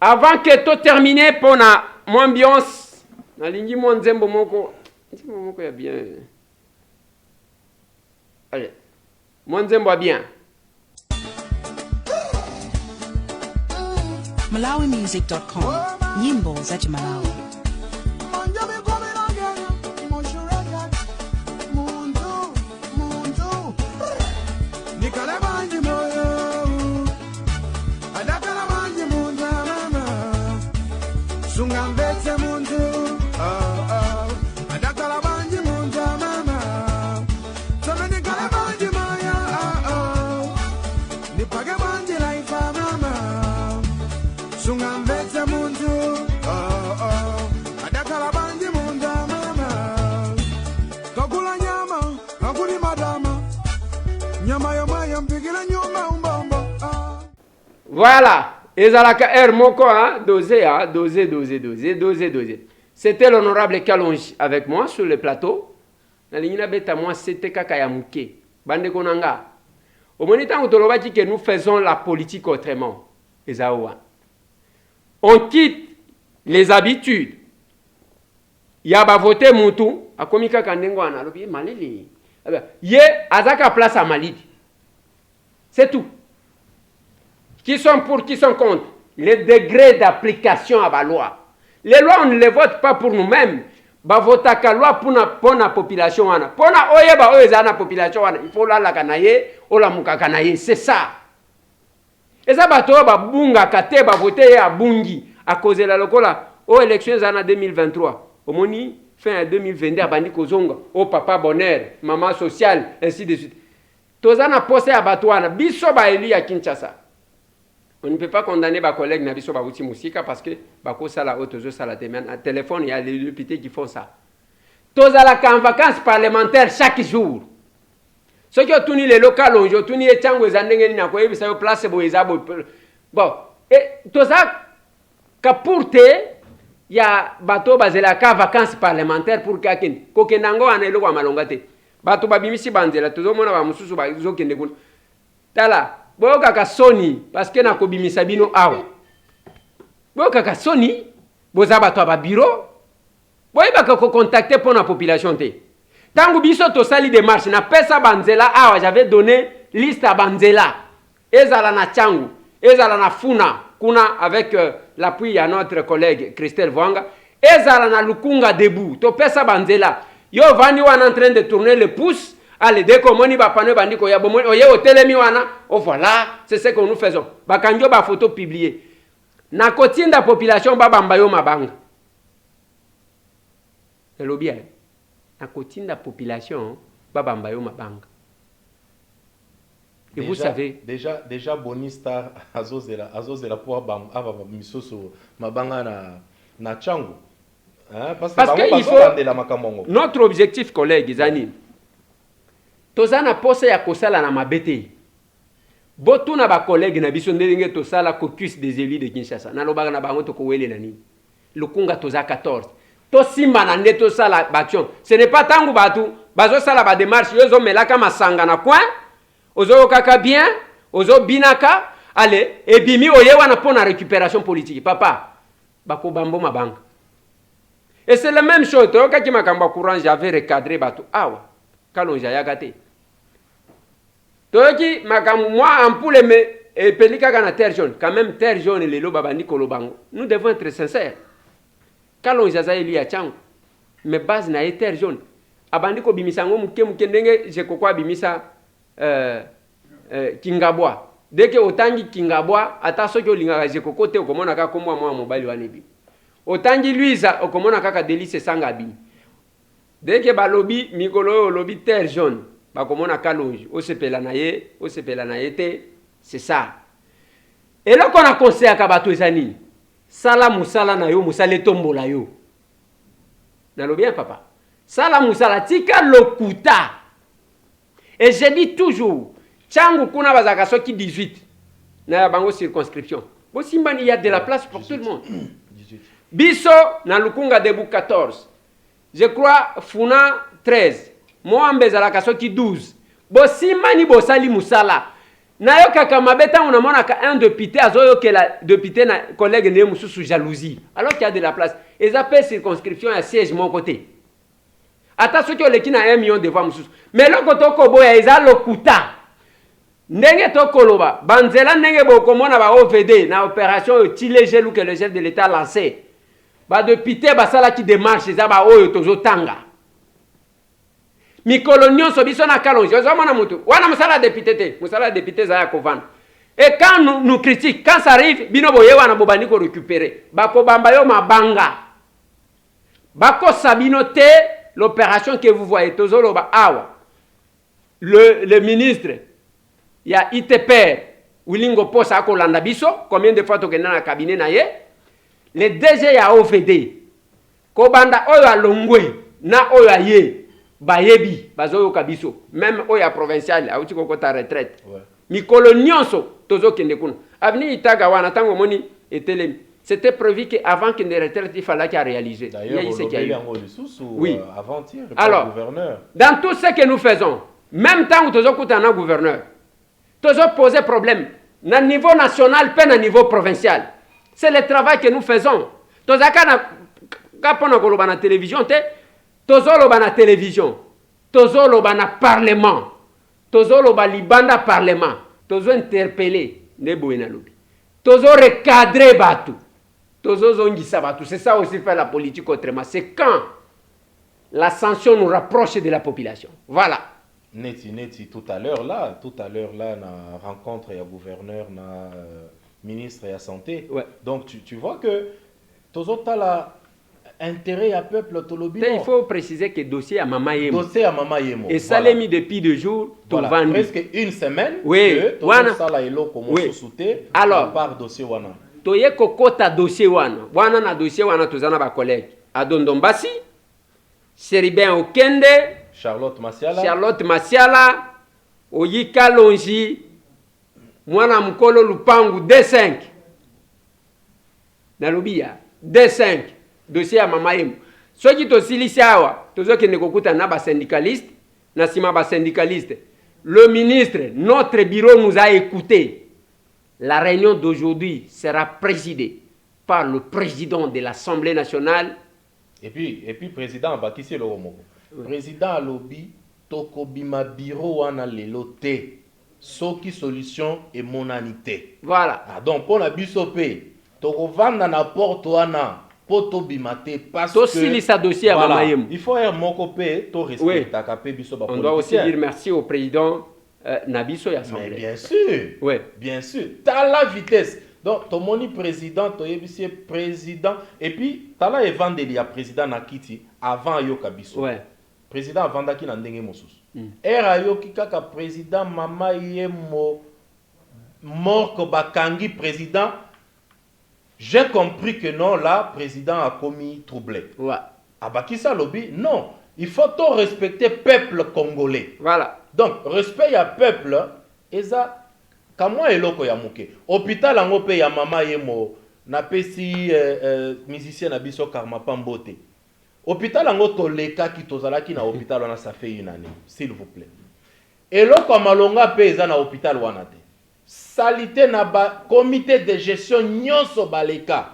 avant que tout termine pour na mon ambiance na lingi mon nzembo moko ya bien. Allez, mon nzembo bien. MalawiMusic.com. Nyimbo za Malawi. Voilà, ezalaka air moko dosé. C'était l'honorable Kalonji avec moi sur le plateau. Na lingina beta moi c'était kaka ya muke. Bande konanga. Au moment où tolobaki que nous faisons la politique autrement. Ezawa. On quitte les habitudes. Yaba voter mutu, akomika kandengo ana lobi malili. Ye azaka place à Malidi. C'est tout. Qui sont pour, qui sont contre. Les degrés d'application à la loi. Les lois, on ne les vote pas pour nous-mêmes. Ba vota ka loi pour la population. Pour la population, il faut la kanaye, ou la muka kanaye. C'est ça. Et ça, ba bunga kate, ba voter à bungi. À cause de la locola, aux élections en 2023. Au moni, fin 2022, bandi kozonga. Au papa bonheur, maman sociale, ainsi de suite. Tozana posé à Batouana, biso ba eli à Kinshasa. On ne peut pas condamner ma collègue Nabiso Babouti Moussika parce que Bako Sala Otozo Sala Temen. À téléphone, il y a les députés qui font ça. Tous à la en vacances parlementaires chaque jour. Ceux qui ont tenu les locaux, ils ont tenu les Tchangos, ils ont tenu les places. Bon, et tout ça, pour te, il y a bateau basé la vacances parlementaires pour Kakin. Kokenango en elo à Malongate. Bateau Babimisi Banzela, tout le monde va Moussou Bazo Kendegoun. Tala. Boka ka Sony parce que na kobimisa bino awa. Boka ka Sony boza bato ba bureau. Boyeba ka ko contacter pour la population te. Tangu biso to sali démarche na pesa banzela awa j'avais donné liste à banzela. Ezala na Tchangu, ezala na Funa kuna avec l'appui à notre collègue Christelle Vwanga. Ezala na Lukunga debout. To pesa banzela. Yo vani wana en train de tourner le pouce. Allez, dès qu'on moni ba pano bandiko ya bomoni oye hotelemi wana, oh voilà, c'est ce que nous faisons. Ba kanjo ba photo publiée. Na kotinda population ba bambayo mabanga. C'est le bien. Na kotinda population ba bambayo mabanga. Et vous savez déjà Bonistar azozela pour bam ava misoso mabanga na Tchangu. Hein parce que il faut notre objectif collègue Zani. Tozana pose ya kosala na mabete. Botu na ba collègue na biso ndenge tosala caucus des élus de Kinshasa. Na lobaka na bango to ko wele nani. Lukunga toza 14. To simba na nde tosala action. Ce n'est pas tangu batu bazo sala ba démarche yozo melaka masanga na coin. Ozo kaka bien, ozo binaka, allez, et bimi oye wana pour la récupération politique. Papa, bako bambo mabanga. Et c'est la même chose. Toi qui m'a kamba courant, j'avais recadré batu. Awa. Kalonji ayagate. Toki makamu moi en poule mais et pelika kana terre jaune quand même terre jaune les lo babandi kolobango. Nous devons être sincères. Kalonji azaeli ya changu mais base na terre jaune. Abandi ko bimisa ngo muke ndenge je kokwa bimisa Kingabwa. Dès que otangi Kingabwa ata soki olinga je kokote okomona ka komwa mwa mobali wanebi. Otangi Luiza okomona kaka Delice sanga bini. Dès que balobi mikolo lobi terre jaune, bakomona Kalonji, osepela na ye te, c'est ça. Et là qu'on a conseillé à Kabato ezani, sala musala na yo musale tombola yo. Nalo bien papa. Sala musala tika lokuta. Et je dis toujours, Tchangu kuna bazaka soki 18 na bango circonscription. Bo simbani il y a de la place pour 18. Tout le monde. 18. Biso na Lukunga Debu 14. Je crois Funa 13. Moambe zalaka soki 12. Bo simani bo sali musala. nayo kaka mabeta on amona ka un député azoyo que la député na collègue ne musu sous jalousie alors qu'il y a de la place et ça peut circonscription à siège mon côté ata soki oleki na 1 million de voix musu mais loko toko boya eza lokuta ndenge tokoloba banzela ndenge bokomona ba OVD na opération tilégé ou que le chef de l'état lancé ba député basala qui démarche eza ba oyo tozotanga mikolo nyonso biso na Kalonji ozomona mutu wana musala député te musala député za ya kovana et quand nous critiquons quand ça arrive bino boye wana bobani ko récupérer bako bamba yo mabanga bako sabino te l'opération que vous voyez tozolo ba awa le ministre il y a ITP Wilingo Posa ko landa biso combien de fois tokenda na cabinet na ye le DG ya OVD ko banda oyo alongwe na oyo aye bayebi bazoyo kabiso même oya provincial auti kokota retraite mikolo nyonso tozo kende kuna avenir Itaga wana tango moni etelemi c'était prévu que avant que les retraites il fallait qu'il réaliser d'ailleurs oui avant-hier alors gouverneur dans tout ce que nous faisons même temps tozo kutana gouverneur tozo poser problème na niveau national pe na niveau provincial c'est le travail que nous faisons tozaka na kapona koloba na télévision te tozolo bana télévision, tozolo bana parlement, tozolo ba libanda parlement, tozo interpeller nebo enalobi, tozo recadrer batu, tozo zongisa batu. C'est ça aussi faire la politique autrement. C'est quand la sanction nous rapproche de la population. Voilà. Neti, tout à l'heure là, na rencontre ya gouverneur, na ministre ya santé. Ouais. Donc tu vois que tozo tala intérêt à peuple tolobi. Il faut préciser que dossier à Mama Yemo. Dossier à Mama Yemo. Et ça l'a mis depuis 2 jours. Voilà. Presque une semaine. Oui. Que wana. Sala elo commence sauter. Alors. Par dossier wana. Toye kokota dossier wana. Wana na dossier wana tozana ba collègue. Adondombasi. Seribin Okende. Charlotte Masiala. Oyi Kalonji. Mwana mkolo lupangu D5. Nalobia D5. Dossier à Mama Yemo. Ceux qui sont ici, tous qui ne na ba syndicaliste, na sima ba syndicaliste. Le ministre, notre bureau nous a écouté. La réunion d'aujourd'hui sera présidée par le président de l'Assemblée nationale. Et puis président Bakissi le Romoko. Président Alobi Tokobima bureau wana lelote. Soki solution et monanité. Voilà. Ah, donc pour la bisopé, Tokovanda na porte wana. Parce que dossier voilà, il faut être mon copé, to respecter on doit aussi dire merci au président Nabiso Assemblée. Mais bien sûr. Oui. Bien sûr. T'as la vitesse. Donc ton moni président, ton yebisi président et puis t'as la evandeli ya président Nakiti avant Yoka Biso. Ouais. Président avandaki na ndenge mosusu. Era yoki kaka président Mama Yemo Morko Bakangi président. J'ai compris que non, là, le président a commis troublé. Ouais. Abakissa Lobby, non. Il faut tout respecter le peuple congolais. Voilà. Donc, respect à peuple, et ça, comment est l'oko yamuke? Hôpital en opé ya mama yemo, na pesi musicien na biso karma pambote. Hôpital en oto leka ki tozala ki na hôpital wana ça fait 1 année, s'il vous plaît. Et l'oko malonga pe eza na hôpital wana te. Salité na ba comité de gestion nyonso baleka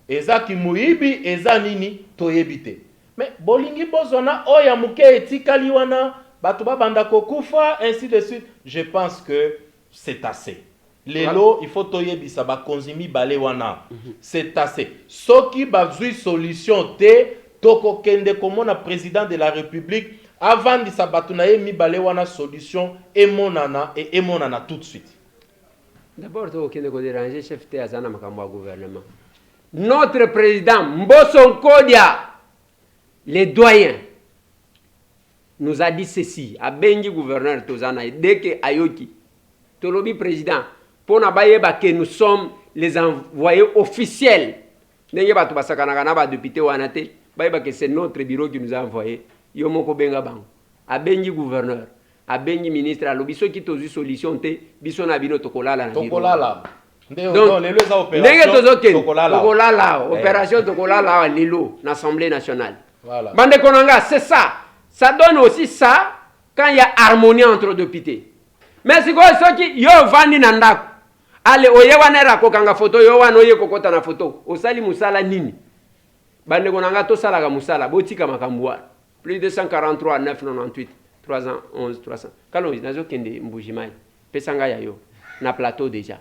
eza ki muibi eza nini toyebite mais bolingi bozona oya muke etikali wana batu babanda kokufa ainsi de suite. Je pense que c'est assez lelo il faut toyebisa ba konzimi bale wana c'est assez soki bazui solution te toko kende komona président de la République avant de sabatu na ye mibale wana solution emonana et emonana tout de suite. D'abord, il faut déranger chef de l'Azana Makambo gouvernement. Notre président Mbosso Kodia, les doyens, nous a dit ceci. A Bengi gouverneur Tozana, dès que Ayoki, Tolobi président, pour que nous sommes les envoyés officiels. N'est-ce pas député Wanate, c'est notre bureau qui nous a envoyé. Yomoko Benga Bang. A Bengi gouverneur. A bengi ministre alobi soki tozu solution te biso na bino tokolala na tokolala donc lelo za opération tokolala opération tokolala lelo na Assemblée nationale. Voilà. Bande konanga c'est ça donne aussi ça quand il y a harmonie entre députés. mais sikoyo soki yo ovandi na ndako ale oye wana era kokanga photo yo wana oye kokota na photo osali musala nini bandeko na nga tosalaka musala botika makambo wana plus de 143 998 311 300 Kalonji nazokende mbujimai pesa nga ya yo na plateau déjà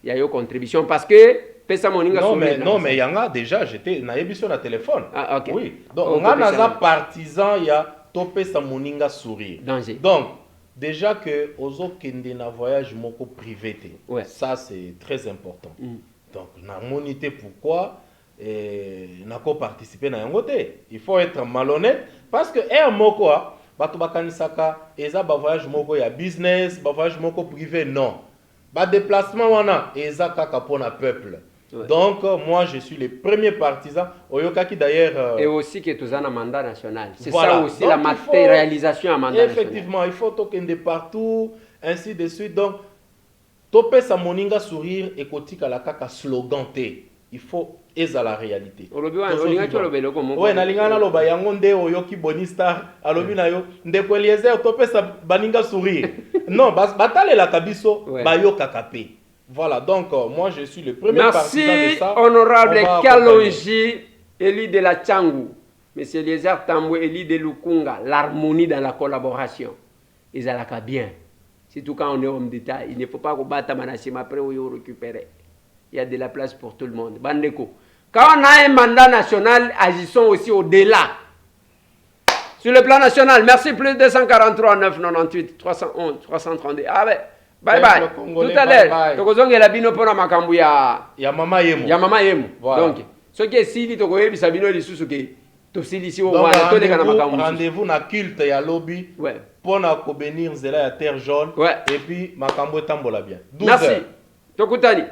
ya yo contribution parce que pesa moninga non mais yanga déjà j'étais na émission na téléphone. Ah, ok. Oui donc nga naza partisan ya to pesa moninga sourire. Danger. Donc déjà que ozokende na voyage moko privé te. Ouais. Ça c'est très important. Donc na monité pourquoi nako participer na yango te. Il faut être malhonnête parce que un moko bato bakanisaka eza ba voyage moko ya business, ba voyage moko privé non. Ba déplacement wana eza kaka pona peuple. Ouais. Donc moi je suis le premier partisan oyokaki d'ailleurs et aussi que tous un mandat national. C'est voilà. Ça aussi. Donc, la matérialisation à mandat effectivement, national. Il faut tokende partout ainsi de suite. Donc topé sa moninga sourire et kotika la kaka slogan te. Il faut eza la réalité. Ouais, na lingana loba yango nde oyoki Bonistar alobi na yo ndeko Eliezer topé sa baninga sourire. Non, batale la kabiso bayoka kapé. Voilà, donc moi je suis le premier partisan de ça. Merci, honorable Kalonji, élu de la Tchangou. Monsieur Eliezer Tambwe, élu de Lukunga, l'harmonie dans la collaboration. Ils allaient bien. Surtout quand on est homme d'État, il ne faut pas qu'on batte Manachim après ou y récupérer. Il y a de la place pour tout le monde. Bandeko. Quand on a un mandat national, agissons aussi au-delà. Sur le plan national, merci, plus de 243 998 311 332. Ah ouais. Bye bye. Tout à l'heure, tokozonge la bino pona makambu ya mama yemu. Ya mama yemu. Voilà. Donc, ce qui est sili tokoyebi sabino lisusu ke to sili si wana to de kana makambu. Rendez-vous na culte ya lobby. Ouais. Pona ko bénir zela ya terre jaune. Ouais. Et puis makambu tambola bien. 12 Merci. Tokutani.